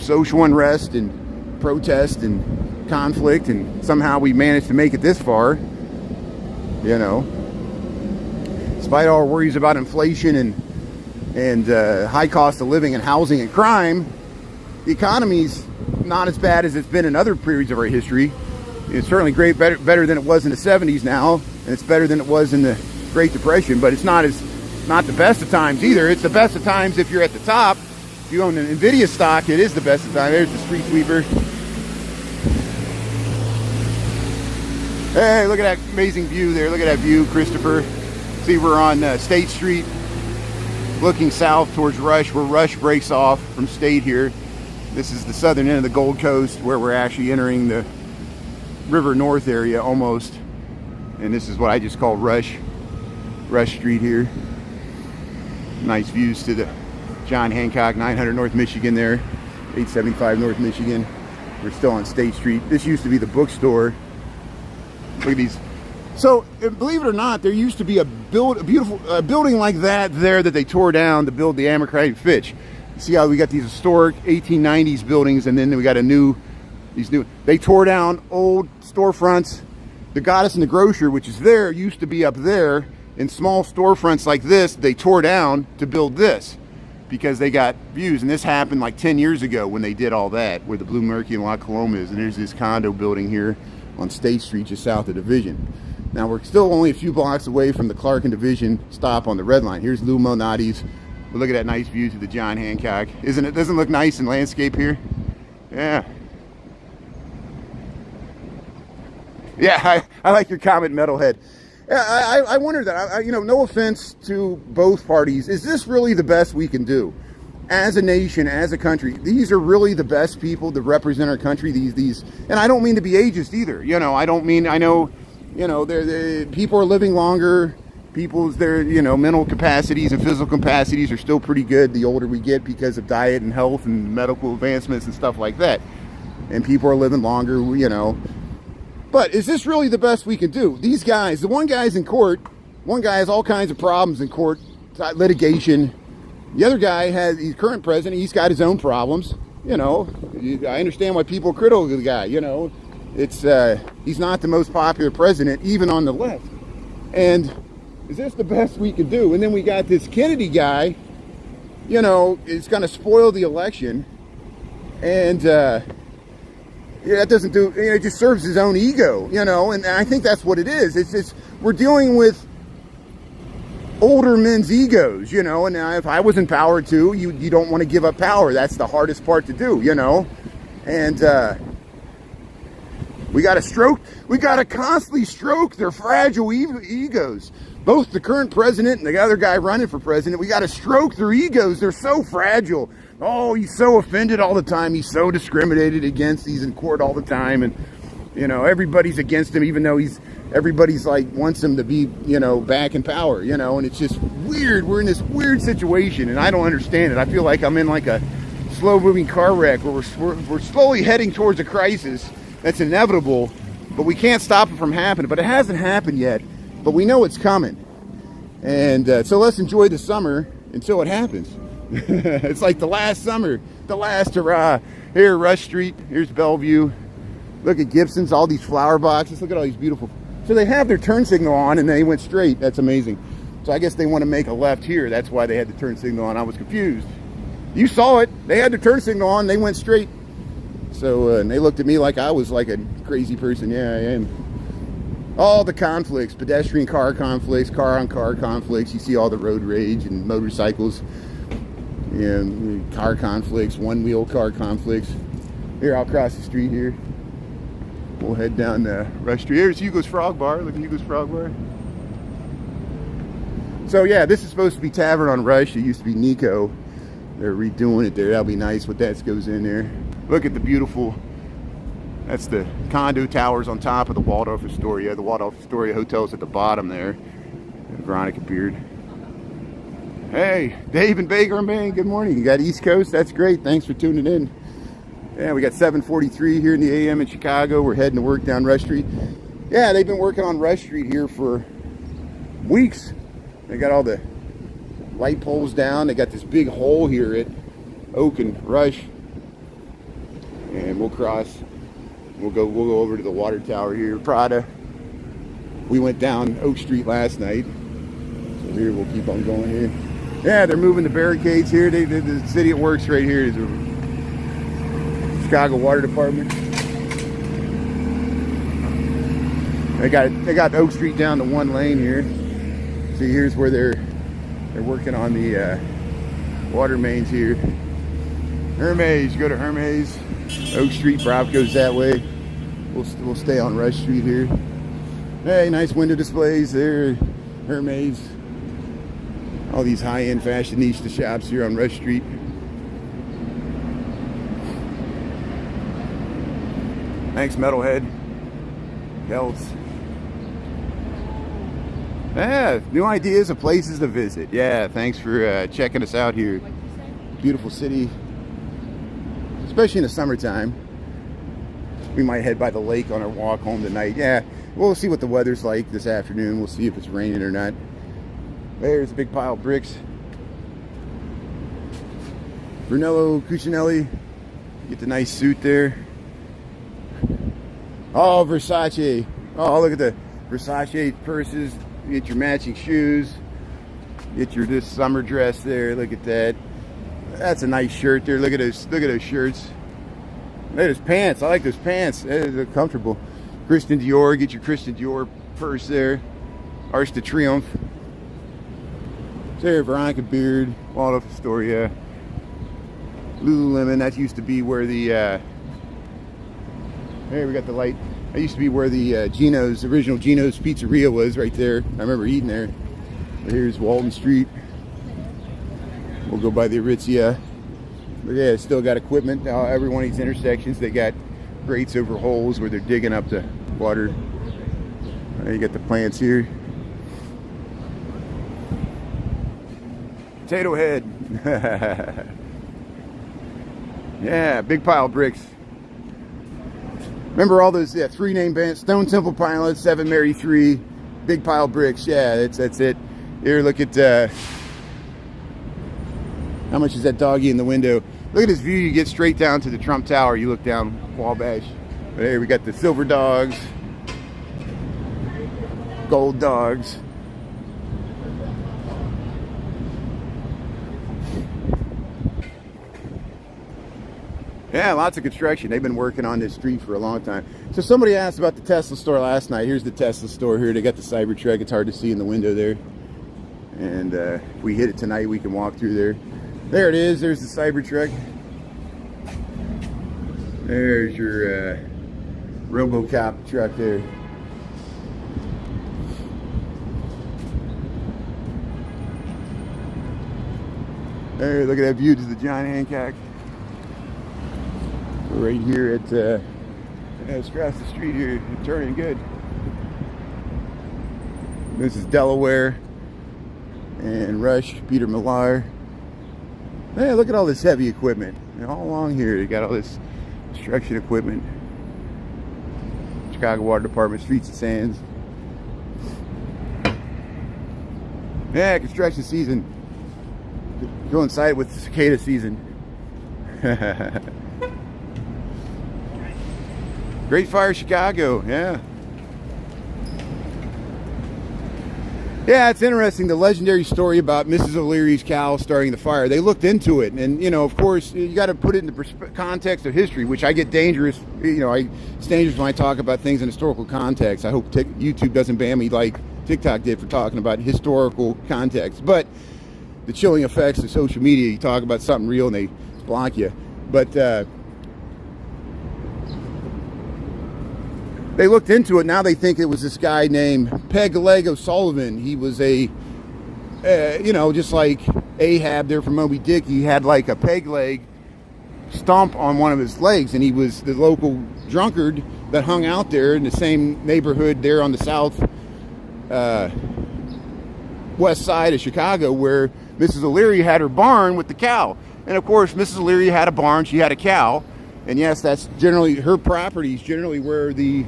social unrest and protest and conflict, and somehow we managed to make it this far. Despite all our worries about inflation and high cost of living and housing and crime, the economy's not as bad as it's been in other periods of our history. It's certainly better than it was in the 70s now, and it's better than it was in the Great Depression, but it's not the best of times either. It's the best of times if you're at the top. If you own an Nvidia stock, it is the best of times. There's the street sweeper. Hey, look at that amazing view there. Look at that view, Christopher. See, we're on State Street, looking south towards Rush, where Rush breaks off from State here. This is the southern end of the Gold Coast, where we're actually entering the River North area almost. And this is what I just call Rush Street here. Nice views to the John Hancock, 900 North Michigan there, 875 North Michigan. We're still on State Street. This used to be the bookstore. Look at these. So, believe it or not, there used to be a beautiful building like that there that they tore down to build the Abercrombie Fitch. See how we got these historic 1890s buildings, and then we got they tore down old storefronts. The Goddess and the Grocer, which is there, used to be up there, in small storefronts like this. They tore down to build this because they got views. And this happened like 10 years ago when they did all that, where the Blue Mercury and La Coloma is. And there's this condo building here on State Street, just south of Division. Now we're still only a few blocks away from the Clark and Division stop on the Red Line. Here's Lou Malnati's. But look at that nice view to the John Hancock. Isn't it? Doesn't it look nice in landscape here? Yeah. Yeah, I like your comment, Metalhead. Yeah, I wonder that. No offense to both parties. Is this really the best we can do? As a nation, as a country, these are really the best people to represent our country. These, and I don't mean to be ageist either. I know, people are living longer. Their mental capacities and physical capacities are still pretty good the older we get because of diet and health and medical advancements and stuff like that. And people are living longer, But is this really the best we can do? These guys, the one guy's in court. One guy has all kinds of problems in court, litigation. The other guy he's current president. He's got his own problems. I understand why people are critical of the guy. He's not the most popular president, even on the left. And is this the best we can do? And then we got this Kennedy guy, is going to spoil the election. And, that doesn't do, it just serves his own ego, and I think that's what it is. It's just, we're dealing with older men's egos, and if I was in power too, you don't want to give up power. That's the hardest part to do, and we got to constantly stroke their fragile egos. Both the current president and the other guy running for president, we got to stroke their egos. They're so fragile. Oh, he's so offended all the time. He's so discriminated against. He's in court all the time. And, everybody's against him, even though everybody's wants him to be, back in power, and it's just weird. We're in this weird situation and I don't understand it. I feel like I'm in a slow moving car wreck where we're slowly heading towards a crisis that's inevitable, but we can't stop it from happening. But it hasn't happened yet, but we know it's coming. And so let's enjoy the summer until it happens. It's like the last summer, the last hurrah. Here, Rush Street. Here's Bellevue. Look at Gibson's, all these flower boxes. Look at all these beautiful. So they have their turn signal on and they went straight. That's amazing. So I guess they want to make a left here. That's why they had the turn signal on. I was confused. You saw it. They had the turn signal on. They went straight. So and they looked at me like I was like a crazy person. Yeah, I am. All the conflicts, pedestrian car conflicts, car on car conflicts. You see all the road rage and motorcycles. And car conflicts, one wheel car conflicts. Here, I'll cross the street here. We'll head down Rush Street. Here's Hugo's Frog Bar. Look at Hugo's Frog Bar. So yeah, this is supposed to be Tavern on Rush. It used to be Nico. They're redoing it there. That'll be nice what that goes in there. Look at the beautiful, that's the condo towers on top of the Waldorf Astoria. The Waldorf Astoria Hotel's at the bottom there. Veronica Beard. Hey, Dave and Baker, man, good morning. You got East Coast? That's great. Thanks for tuning in. Yeah, we got 7:43 here in the AM in Chicago. We're heading to work down Rush Street. Yeah, they've been working on Rush Street here for weeks. They got all the light poles down. They got this big hole here at Oak and Rush. And we'll cross. We'll go over to the water tower here, Prada. We went down Oak Street last night. So here we'll keep on going here. Yeah, they're moving the barricades here. The city it works right here is the Chicago Water Department. They got Oak Street down to one lane here. See, here's where they're working on the water mains here. Hermes, you go to Hermes. Oak Street, Bravo goes that way. We'll stay on Rush Street here. Hey, nice window displays there. Hermes. All these high-end fashionista shops here on Rush Street. Thanks, Metalhead. Kelts. Yeah, new ideas of places to visit. Yeah, thanks for checking us out here. Beautiful city, especially in the summertime. We might head by the lake on our walk home tonight. Yeah, we'll see what the weather's like this afternoon. We'll see if it's raining or not. There's a big pile of bricks. Brunello Cucinelli, get the nice suit there. Oh, Versace. Oh, look at the Versace purses. Get your matching shoes. Get your this summer dress there. Look at that. That's a nice shirt there. Look at those. Look at those shirts. Look at those pants. I like those pants. They're comfortable. Christian Dior. Get your Christian Dior purse there. Arch de Triomphe. There, Veronica Beard. Waldorf Astoria. Lululemon. That used to be where the. There we got the light. That used to be where the Gino's, original Gino's Pizzeria was, right there. I remember eating there. But here's Walton Street. We'll go by the Aritzia. But yeah, still got equipment. Every one of these intersections, they got grates over holes where they're digging up the water. You got the plants here. Potato Head. Yeah, big pile of bricks. Remember all those, yeah, three name bands, Stone Temple Pilots, Seven Mary 3, big pile of bricks. Yeah, that's it. Here, look at, how much is that doggy in the window? Look at this view. You get straight down to the Trump Tower. You look down Wabash. But here we got the silver dogs, gold dogs. Yeah, lots of construction. They've been working on this street for a long time. So somebody asked about the Tesla store last night. Here's the Tesla store here. They got the Cybertruck. It's hard to see in the window there. And if we hit it tonight, we can walk through there. There it is. There's the Cybertruck. There's your RoboCop truck there. There, look at that view to the John Hancock. We're right here at, let's cross the street here, turning good. This is Delaware and Rush, Peter Millar. Hey, look at all this heavy equipment. And all along here, you got all this construction equipment. Chicago Water Department, Streets and Sands. Yeah, construction season. Coincide with cicada season. Great Fire Chicago, yeah. Yeah, it's interesting. The legendary story about Mrs. O'Leary's cow starting the fire. They looked into it, and you know, of course, you got to put it in the context of history, which I get dangerous. You know, it's dangerous when I talk about things in historical context. I hope YouTube doesn't ban me like TikTok did for talking about historical context. But the chilling effects of social media, you talk about something real and they block you. But they looked into it. Now they think it was this guy named Peg Leg O'Sullivan. He was a, you know, just like Ahab there from Moby Dick. He had like a peg leg stump on one of his legs, and he was the local drunkard that hung out there in the same neighborhood there on the south west side of Chicago, where Mrs. O'Leary had her barn with the cow. And of course, Mrs. O'Leary had a barn. She had a cow. And yes, that's generally her property is generally where the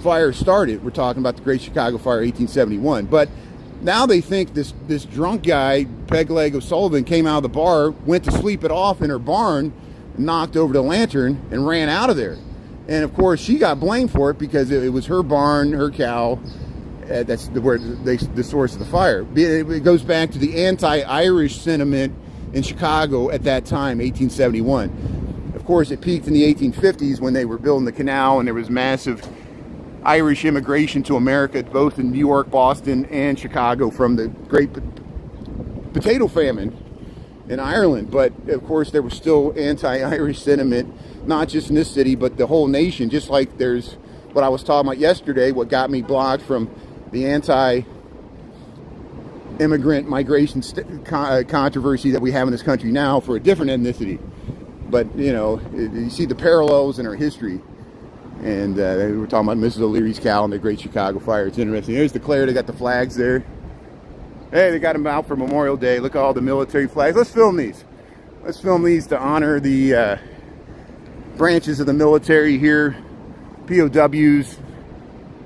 fire started. We're talking about the Great Chicago Fire, 1871. But now they think this drunk guy, Peg Leg O'Sullivan, came out of the bar, went to sleep it off in her barn, knocked over the lantern, and ran out of there. And of course, she got blamed for it because it was her barn, her cow. That's the source of the fire. It goes back to the anti-Irish sentiment in Chicago at that time, 1871. Of course, it peaked in the 1850s when they were building the canal, and there was massive Irish immigration to America, both in New York, Boston, and Chicago from the Great Potato Famine in Ireland. But of course, there was still anti-Irish sentiment, not just in this city, but the whole nation. Just like there's what I was talking about yesterday, what got me blocked from the anti-immigrant migration controversy that we have in this country now for a different ethnicity. But, you know, you see the parallels in our history. And we were talking about Mrs. O'Leary's cow and the Great Chicago Fire. It's interesting. Here's the Claire. They got the flags there. Hey, they got them out for Memorial Day. Look at all the military flags. Let's film these. Let's film these to honor the branches of the military here. POWs,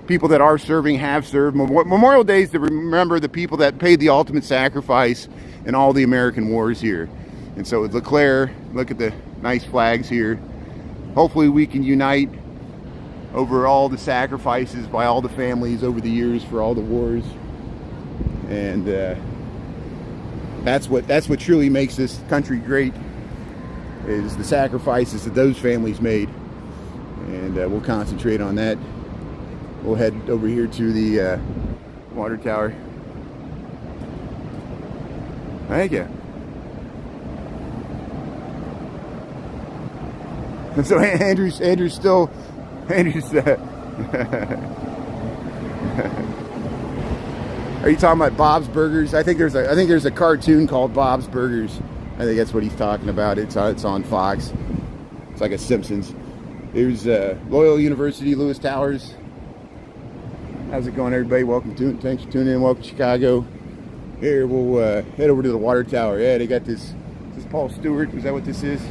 people that are serving, have served. Memorial Day is to remember the people that paid the ultimate sacrifice in all the American wars here. And so LeClaire, look at the nice flags here. Hopefully we can unite over all the sacrifices by all the families over the years for all the wars. And that's what truly makes this country great, is the sacrifices that those families made. And we'll concentrate on that. We'll head over here to the water tower. Thank you. And so Andrew's still, are you talking about Bob's Burgers? I think there's a cartoon called Bob's Burgers. I think that's what he's talking about. It's on Fox. It's like a Simpsons. There's Loyola University, Lewis Towers. How's it going, everybody? Thanks for tuning in. Welcome to Chicago. Here, we'll head over to the water tower. Yeah, they got this. Is this Paul Stewart? Is that what this is?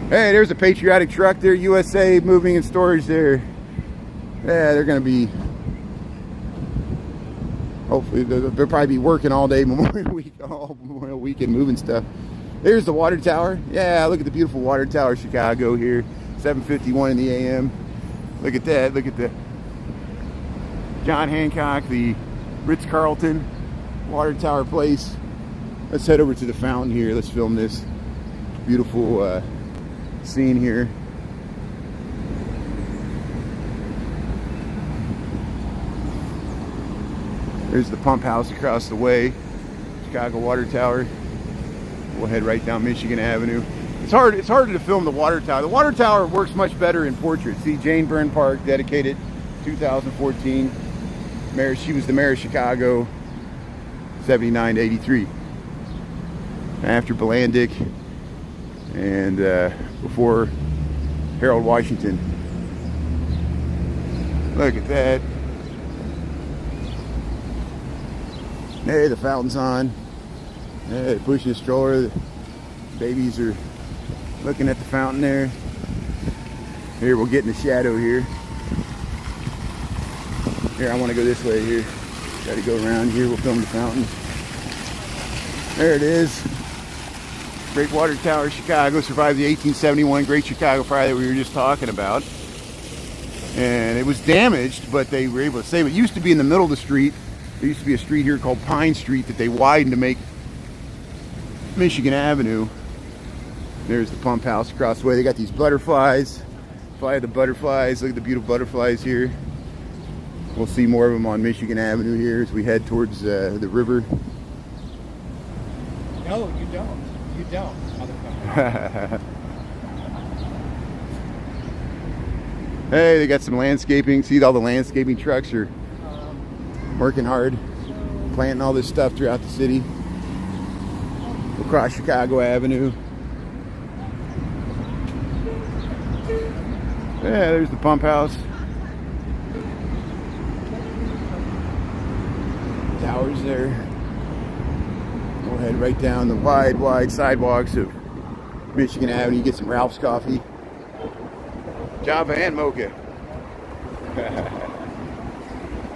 Hey, there's a patriotic truck there. USA Moving and Storage there. Yeah, they're going to be, hopefully, they'll probably be working all day Memorial Weekend moving stuff. There's the water tower. Yeah, look at the beautiful water tower, Chicago here. 7:51 in the a.m. Look at that. Look at the John Hancock, the Ritz-Carlton water tower place. Let's head over to the fountain here. Let's film this beautiful scene here. There's the pump house across the way, Chicago Water Tower. We'll head right down Michigan Avenue. It's harder to film the water tower. The water tower works much better in portrait. See, Jane Byrne Park, dedicated 2014. She was the mayor of Chicago, 79 to 83. After Blandick and before Harold Washington. Look at that. Hey, the fountain's on. Hey, pushing a stroller. The babies are looking at the fountain there. Here, we'll get in the shadow here. Here, I want to go this way here. Got to go around here. We'll film the fountain. There it is. Great Water Tower, Chicago. Survived the 1871 Great Chicago Fire that we were just talking about. And it was damaged, but they were able to save it. It used to be in the middle of the street. There used to be a street here called Pine Street that they widened to make Michigan Avenue. There's the pump house across the way. They got these butterflies. Fly the butterflies. Look at the beautiful butterflies here. We'll see more of them on Michigan Avenue here as we head towards the river. No, you don't. You don't, motherfucker. Hey, they got some landscaping. See, all the landscaping trucks are working hard, planting all this stuff throughout the city. Across Chicago Avenue. Yeah, there's the pump house. Towers there. We'll head right down the wide sidewalks of Michigan Avenue. Get some Ralph's coffee. Java and mocha.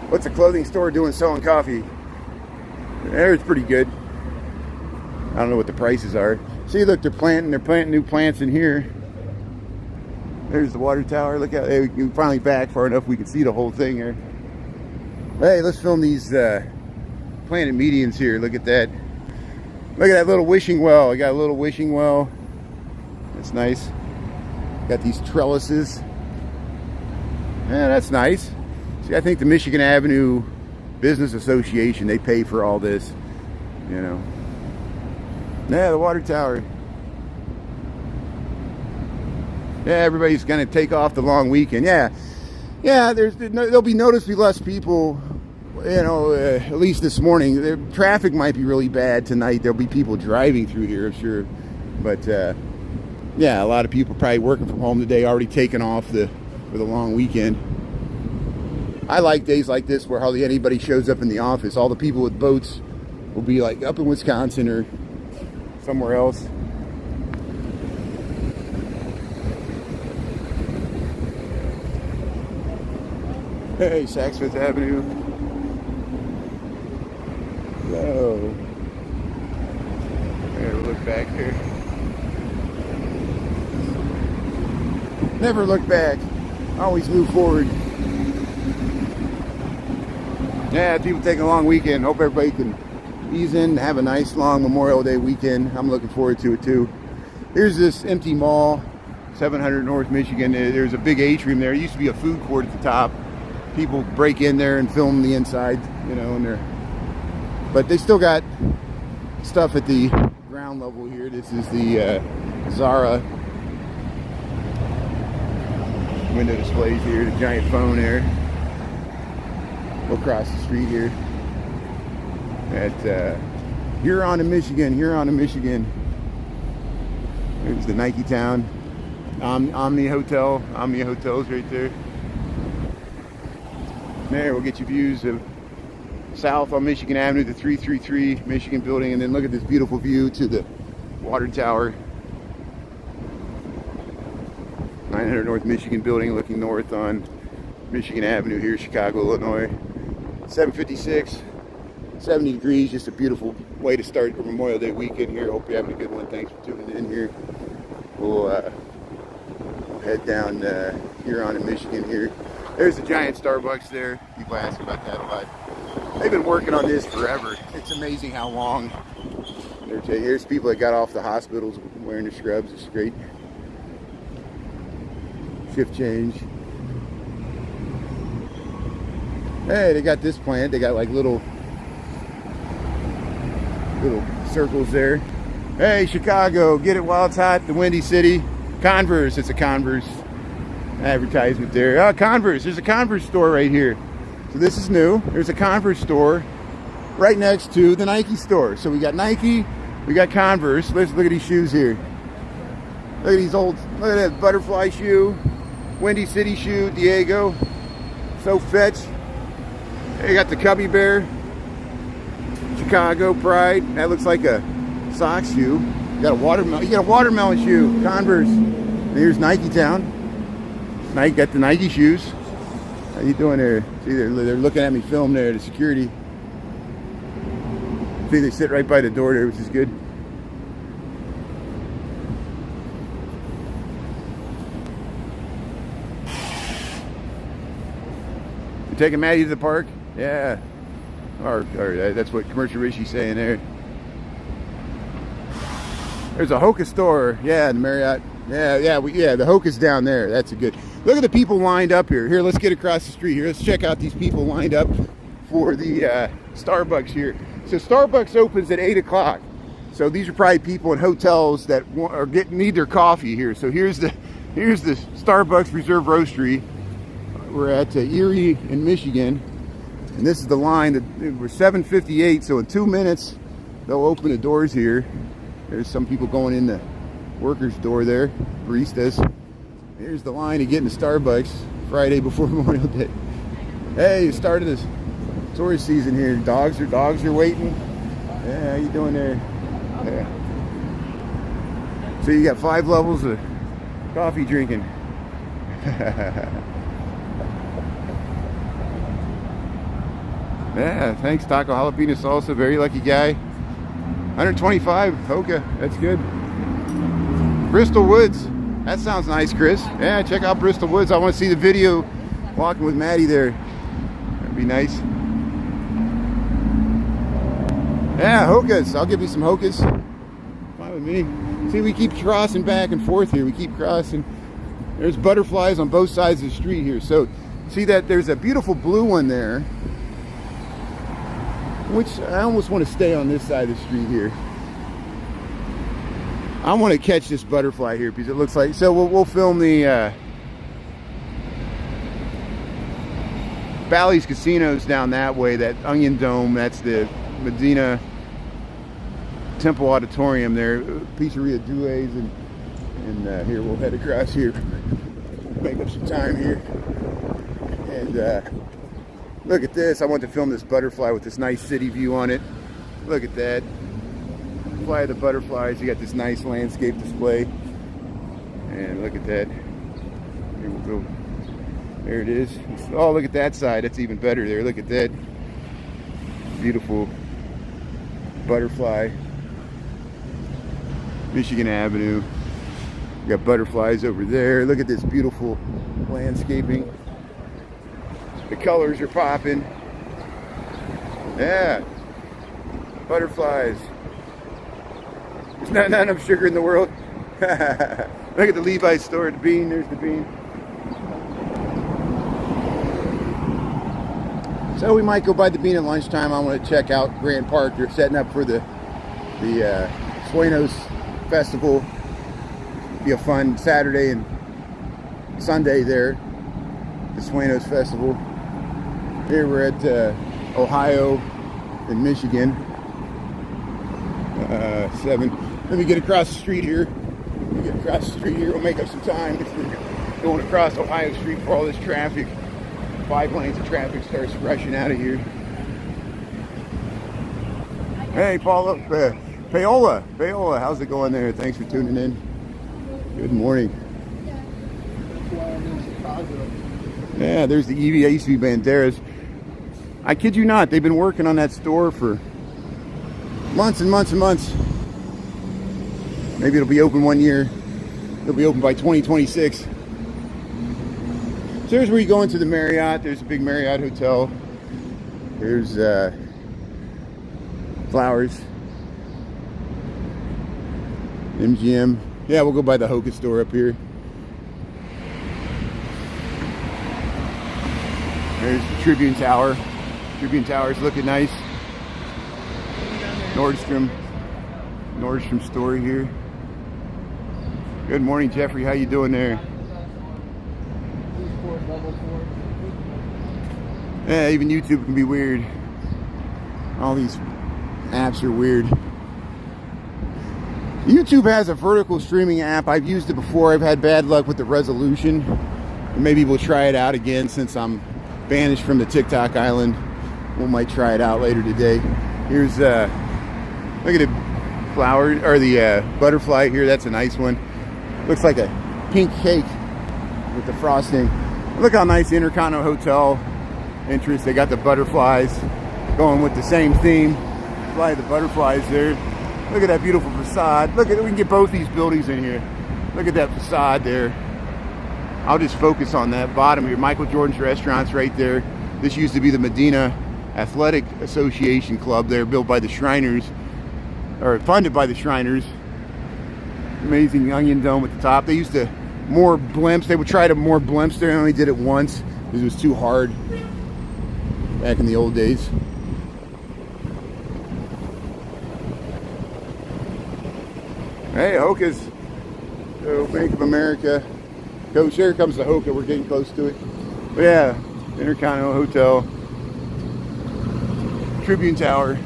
What's a clothing store doing selling coffee? There, it's pretty good. I don't know what the prices are. See, look, they're planting new plants in here. There's the water tower. Look out, hey, we can finally back far enough we can see the whole thing here. Hey, let's film these planted medians here. Look at that. Look at that little wishing well. I got a little wishing well. That's nice. Got these trellises. Yeah, that's nice. See, I think the Michigan Avenue Business Association, they pay for all this, you know. Yeah, the water tower. Yeah, everybody's gonna take off the long weekend. Yeah, there'll be noticeably less people, you know, at least this morning. The traffic might be really bad tonight. There'll be people driving through here, I'm sure. But yeah, a lot of people probably working from home today, already taking off for the long weekend. I like days like this where hardly anybody shows up in the office. All the people with boats will be like up in Wisconsin or somewhere else. Hey, Saks Fifth Avenue. Whoa. There, we'll look back here. Never look back. Always move forward. Yeah, people taking a long weekend. Hope everybody can ease in and have a nice long Memorial Day weekend. I'm looking forward to it too. Here's this empty mall, 700 North Michigan. There's a big atrium there. It used to be a food court at the top. People break in there and film the inside, you know, but they still got stuff at the ground level here. This is the Zara window displays here, the giant phone there. We'll cross the street here at Huron in Michigan. There's the Nike Town. Omni Hotel. Omni Hotel's right there. There, we'll get you views of south on Michigan Avenue, the 333 Michigan building, and then look at this beautiful view to the water tower. 900 North Michigan building looking north on Michigan Avenue here, Chicago, Illinois. 7:56, 70 degrees, just a beautiful way to start the Memorial Day weekend here. Hope you're having a good one. Thanks for tuning in here. We'll head down Huron in Michigan here. There's a giant Starbucks there. People ask about that a lot. They've been working on this forever. It's amazing how long they're taking. Here's people that got off the hospitals wearing their scrubs. It's great. Shift change. Hey, they got this plant. They got like little circles there. Hey, Chicago, get it while it's hot. The Windy City. Converse. It's a Converse advertisement there. Oh, Converse. There's a Converse store right here. So this is new. There's a Converse store right next to the Nike store. So we got Nike, we got Converse. Let's look at these shoes here. Look at these look at that butterfly shoe, Windy City shoe, Diego. So fetch. You got the Cubby Bear, Chicago Pride. That looks like a sock shoe. You got a watermelon shoe, Converse. And here's Nike Town. Nike got the Nike shoes. How you doing there? See, they're looking at me film there, the security. See, they sit right by the door there, which is good. You taking Maddie to the park? Yeah. Or that's what Commercial Rishi's saying there. There's a Hoka store. Yeah, the Marriott. Yeah, the Hoka's down there. That's a good. Look at the people lined up here. Here, let's get across the street here. Let's check out these people lined up for the Starbucks here. So Starbucks opens at 8 o'clock. So these are probably people in hotels that need their coffee here. So here's the Starbucks Reserve Roastery. We're at Erie in Michigan, and this is the line. We're 7:58. So in 2 minutes, they'll open the doors here. There's some people going in the workers' door there, baristas. Here's the line to get into Starbucks Friday before Memorial Day. Hey, it started this tourist season here. Dogs are waiting. Yeah, how you doing there? Yeah. So you got 5 levels of coffee drinking. Yeah, thanks Taco Jalapeno Salsa. Very lucky guy. 125 Hoka. That's good. Bristol Woods. That sounds nice, Chris. Yeah, check out Bristol Woods. I want to see the video walking with Maddie there. That'd be nice. Yeah, Hokas. I'll give you some Hokas. Fine with me. See, we keep crossing back and forth here. We keep crossing. There's butterflies on both sides of the street here. So, see that there's a beautiful blue one there, which I almost want to stay on this side of the street here. I want to catch this butterfly here because it looks like, so we'll film the Bally's Casinos down that way, that Onion Dome, that's the Medina Temple Auditorium there, Pizzeria Dues, and here we'll head across here, make up some time here, and look at this. I want to film this butterfly with this nice city view on it. Look at that. Fly the butterflies. You got this nice landscape display. And look at that. Here we go. There it is. Oh, look at that side. That's even better there. Look at that. Beautiful butterfly. Michigan Avenue. You got butterflies over there. Look at this beautiful landscaping. The colors are popping. Yeah. Butterflies. There's not enough sugar in the world. Look at the Levi's store, the Bean. There's the Bean. So we might go by the Bean at lunchtime. I want to check out Grant Park. They're setting up for the Sueños Festival. Be a fun Saturday and Sunday there. The Sueños Festival. Here we're at Ohio and Michigan. 7. Let me get across the street here. We'll make up some time. Going across Ohio Street for all this traffic. 5 lanes of traffic starts rushing out of here. Hey, Paula. Paola, how's it going there? Thanks for tuning in. Good morning. Yeah, there's the EV. I used to be Banderas. I kid you not, they've been working on that store for months and months and months. Maybe it'll be open 1 year. It'll be open by 2026. So here's where you go into the Marriott. There's a big Marriott hotel. There's flowers. MGM. Yeah, we'll go by the Hoka store up here. There's the Tribune Tower. Tribune Tower's looking nice. Nordstrom store here. Good morning, Jeffrey. How you doing there? Yeah, even YouTube can be weird. All these apps are weird. YouTube has a vertical streaming app. I've used it before. I've had bad luck with the resolution. Maybe we'll try it out again since I'm banished from the TikTok island. We might try it out later today. Here's look at the flower or the butterfly here. That's a nice one. Looks like a pink cake with the frosting. Look how nice the Intercontinental Hotel entrance. They got the butterflies going with the same theme. Fly the butterflies there. Look at that beautiful facade. Look at it. We can get both these buildings in here. Look at that facade there. I'll just focus on that bottom here. Michael Jordan's restaurant's right there. This used to be the Medina athletic association club there, built by the Shriners, or funded by the Shriners. Amazing onion dome at the top. They used to moor blimps. They would try to moor blimps there. They only did it once because it was too hard back in the old days. Hey, Hoka's. So Bank of America. Coach, here comes the Hoka. We're getting close to it. But yeah, Intercontinental Hotel. Tribune Tower.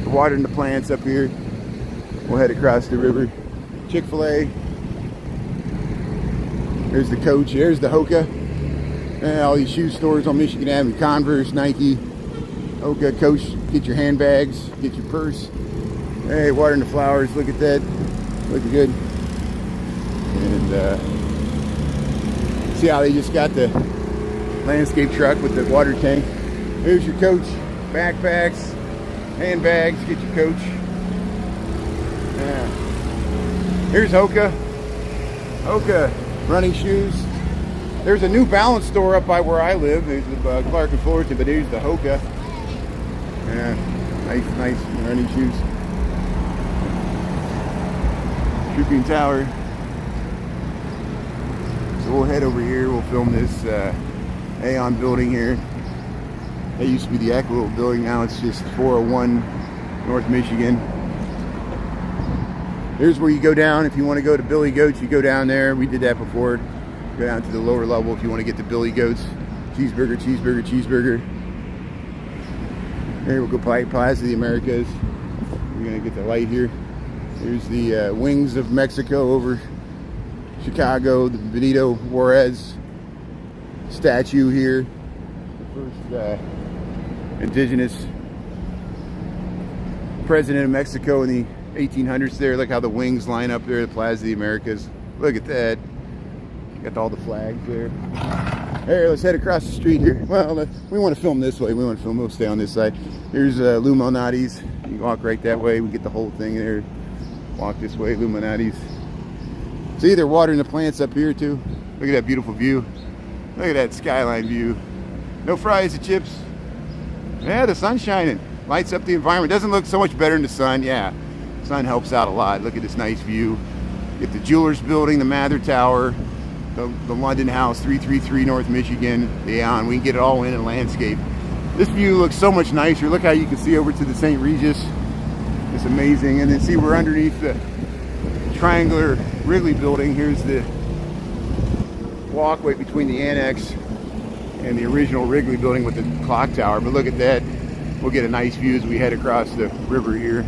We're watering the plants up here. We'll head across the river. Chick-fil-A. There's the Coach. There's the Hoka. And all these shoe stores on Michigan Avenue. Converse, Nike, Hoka. Coach, get your handbags. Get your purse. Hey, watering the flowers. Look at that. Looking good. And see how they just got the landscape truck with the water tank. Here's your Coach. Backpacks. Handbags. Get your Coach. Yeah. Here's Hoka. Hoka running shoes. There's a New Balance store up by where I live. There's the Clark and Fullerton, but here's the Hoka. Yeah, nice running shoes. Tribune Tower. So we'll head over here. We'll film this Aon building here. That used to be the Equitable building. Now it's just 401 North Michigan. Here's where you go down if you want to go to Billy Goats. You go down there. We did that before. Go down to the lower level if you want to get to Billy Goats. Cheeseburger, cheeseburger, cheeseburger. Here we'll go Plaza of the Americas. We're gonna get the light here. Here's the Wings of Mexico over Chicago. The Benito Juarez statue here. The first indigenous president of Mexico in the 1800s there. Look how the wings line up there at the Plaza of the Americas. Look at that. Got all the flags there. Here, let's head across the street here. Well, we want to film this way. We want to film, we'll stay on this side. Here's Luminati's. You can walk right that way. We get the whole thing there. Walk this way, Luminati's. See, they're watering the plants up here too. Look at that beautiful view. Look at that skyline view. No fries or chips. Yeah, the sun's shining. Lights up the environment. Doesn't look so much better in the sun. Yeah, the sun helps out a lot. Look at this nice view. Get the Jewelers Building, the Mather Tower, the London House, 333 North Michigan, the Aon. We can get it all in a landscape. This view looks so much nicer. Look how you can see over to the St. Regis. It's amazing. And then see, we're underneath the triangular Wrigley building. Here's the walkway between the annex and the original Wrigley building with the clock tower. But look at that. We'll get a nice view as we head across the river here.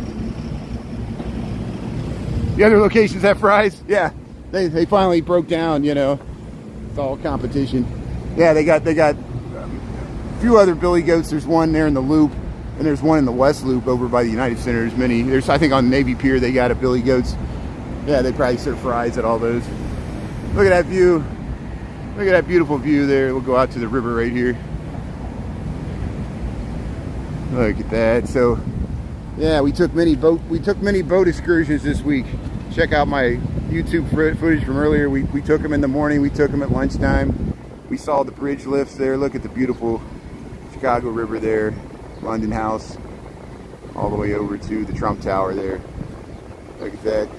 The other locations have fries. Yeah, they finally broke down, you know. It's all competition. Yeah, they got a few other Billy Goats. There's one there in the Loop, and there's one in the West Loop over by the United Center. There's I think on Navy Pier they got a Billy Goats. Yeah, they probably serve fries at all those. Look at that view. Look at that beautiful view there. We'll go out to the river right here. Look at that. So yeah, we took many boat excursions this week. Check out my YouTube footage from earlier. We took them in the morning. We took them at lunchtime. We saw the bridge lifts there. Look at the beautiful Chicago River there. London House. All the way over to the Trump Tower there. Look at that.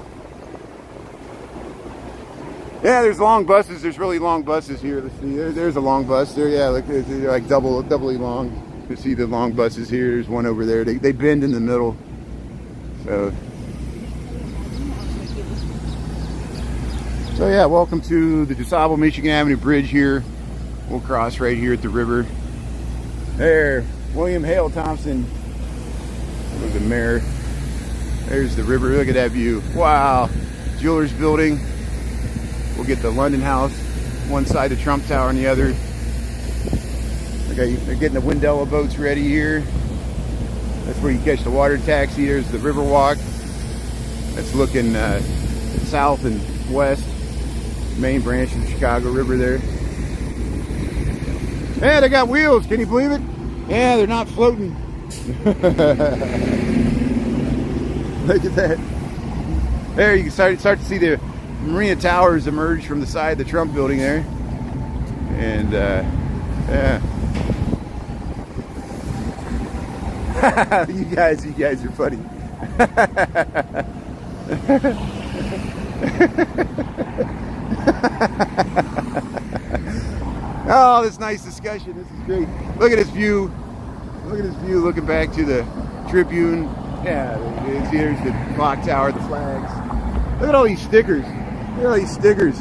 Yeah, there's long buses. There's really long buses here. Let's see. There's a long bus there. Yeah, look, they're like doubly long. You see the long buses here. There's one over there. They bend in the middle. So yeah, welcome to the DuSable Michigan Avenue Bridge here. We'll cross right here at the river. There, William Hale Thompson. Look at the mayor. There's the river. Look at that view. Wow. Jewelers Building. We'll get the London House, one side, the Trump Tower on the other. Okay, they're getting the Windella boats ready here. That's where you catch the water taxi. There's the Riverwalk. That's looking south and west. Main branch of the Chicago River there. Yeah, they got wheels. Can you believe it? Yeah, they're not floating. Look at that. There, you can start to see the Marina Towers emerge from the side of the Trump building there. And yeah. You guys are funny. Oh, this nice discussion. This is great. Look at this view. Look at this view looking back to the Tribune. Yeah, here's the clock tower, the flags. Look at all these stickers. Look at all these stickers.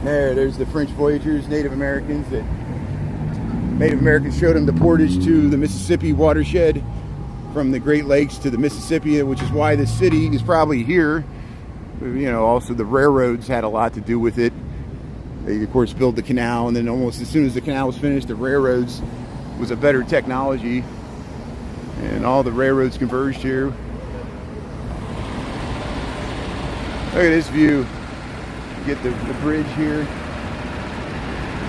There's the French voyagers, Native Americans. That Native Americans showed them the portage to the Mississippi watershed from the Great Lakes to the Mississippi, which is why the city is probably here. You know, also the railroads had a lot to do with it. They, of course, built the canal, and then almost as soon as the canal was finished, the railroads was a better technology, and all the railroads converged here. Look at this view. You get the bridge here.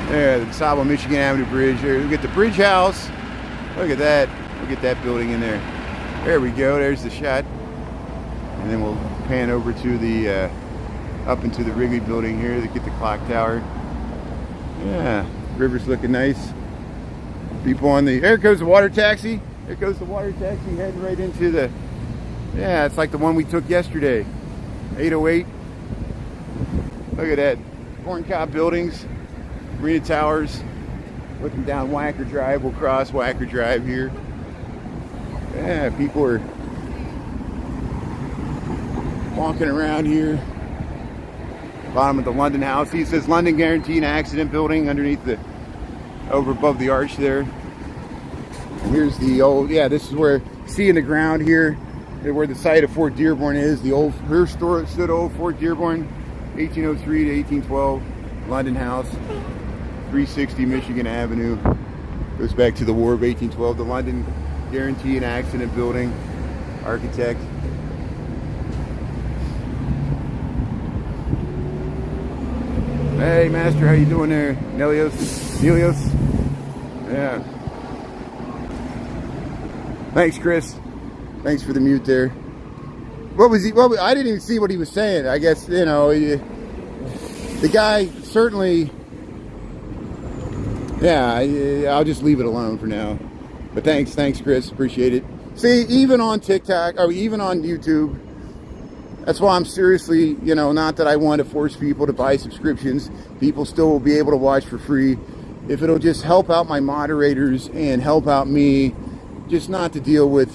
There, the DeSable Michigan Avenue Bridge here. Look at the bridge house. Look at that. Look at that building in there. There we go. There's the shot. And then we'll pan over to the up into the Wrigley building here to get the clock tower. Yeah, river's looking nice. People on the, there goes the water taxi. There goes the water taxi heading right into the, yeah, it's like the one we took yesterday. 808. Look at that. Corncob buildings, Marina Towers. Looking down Wacker Drive. We'll cross Wacker Drive here. Yeah, people are walking around here. Bottom of the London House. He says London Guarantee and Accident Building underneath the, over above the arch there. And here's the old, yeah, this is where, see in the ground here, where the site of Fort Dearborn is. The old, her store stood old Fort Dearborn, 1803 to 1812. London House, 360 Michigan Avenue. Goes back to the War of 1812. The London Guarantee and Accident Building. Architect. Hey, Master, how you doing there? Nelios? Yeah. Thanks, Chris. Thanks for the mute there. What was he? Well, I didn't even see what he was saying. I guess, you know, the guy certainly. Yeah, I'll just leave it alone for now. But thanks, Chris. Appreciate it. See, even on TikTok or even on YouTube. That's why I'm seriously, you know, not that I want to force people to buy subscriptions. People still will be able to watch for free. If it'll just help out my moderators and help out me, just not to deal with,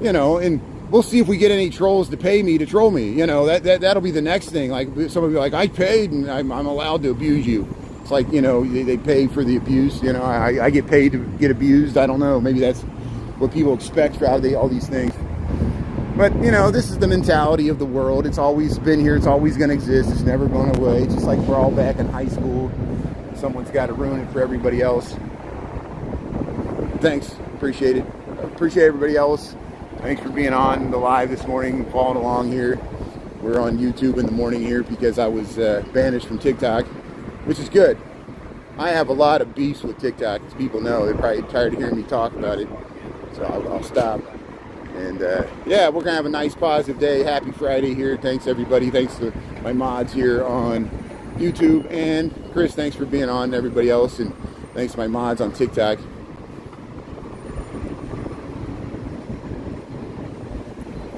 you know, and we'll see if we get any trolls to pay me to troll me. You know, that'll be the next thing. Like somebody will be like, I paid and I'm allowed to abuse you. It's like, you know, they pay for the abuse. You know, I get paid to get abused. I don't know. Maybe that's what people expect for all these things. But, you know, this is the mentality of the world. It's always been here. It's always going to exist. It's never going away. It's just like we're all back in high school. Someone's got to ruin it for everybody else. Thanks. Appreciate it. Appreciate everybody else. Thanks for being on the live this morning, following along here. We're on YouTube in the morning here because I was banished from TikTok, which is good. I have a lot of beefs with TikTok, as people know. They're probably tired of hearing me talk about it. So I'll stop. And yeah, we're gonna have a nice positive day. Happy Friday here. Thanks everybody. Thanks to my mods here on YouTube, and Chris, thanks for being on, and everybody else, and thanks to my mods on TikTok.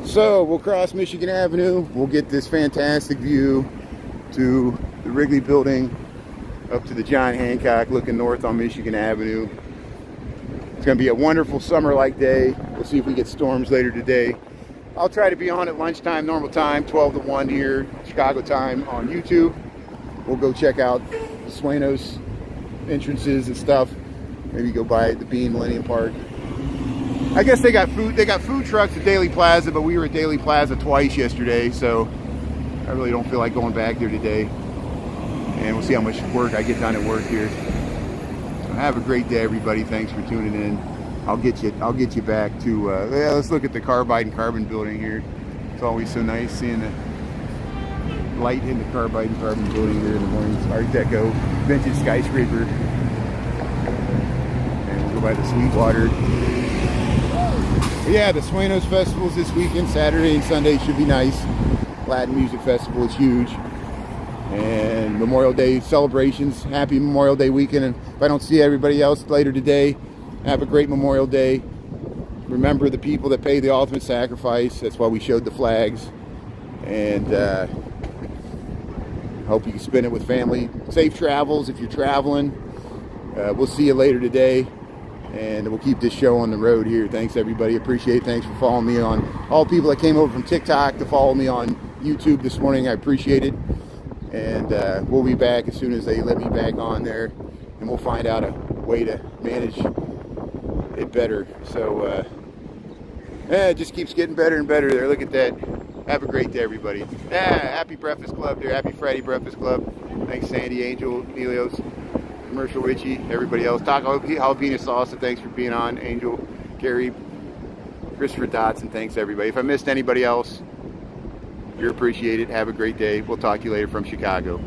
So we'll cross Michigan Avenue. We'll get this fantastic view to the Wrigley building, up to the John Hancock, looking north on Michigan Avenue. It's going to be a wonderful summer-like day. We'll see if we get storms later today. I'll try to be on at lunchtime, normal time, 12 to 1 here, Chicago time on YouTube. We'll go check out the Suenos entrances and stuff. Maybe go by the Bean Millennium Park. I guess they got food. They got food trucks at Daily Plaza, but we were at Daily Plaza twice yesterday, so I really don't feel like going back there today. And we'll see how much work I get done at work here. Have a great day, everybody. Thanks for tuning in. I'll get you back to yeah, let's look at the Carbide and Carbon building here. It's always so nice seeing the light in the Carbide and Carbon building here in the morning. It's Art Deco, vintage skyscraper. And we'll go by the Sweetwater. But yeah, the Suenos Festival's this weekend. Saturday and Sunday should be nice. Latin Music Festival is huge. And Memorial Day celebrations. Happy Memorial Day weekend. And if I don't see everybody else later today, Have a great Memorial Day. Remember the people that pay the ultimate sacrifice. That's why we showed the flags. And hope you can spend it with family. Safe travels if you're traveling. We'll see you later today. And we'll keep this show on the road here. Thanks, everybody. Appreciate it. Thanks for following me on. All people that came over from TikTok to follow me on YouTube this morning, I appreciate it. And we'll be back as soon as they let me back on there. And we'll find out a way to manage it better. So, it just keeps getting better and better there. Look at that. Have a great day, everybody. Happy Breakfast Club there. Happy Friday Breakfast Club. Thanks, Sandy, Angel, Helios, Commercial Richie, everybody else. Taco Jalapeno Salsa, thanks for being on. Angel, Gary, Christopher Dotson, thanks, everybody. If I missed anybody else, you're appreciated. Have a great day. We'll talk to you later from Chicago.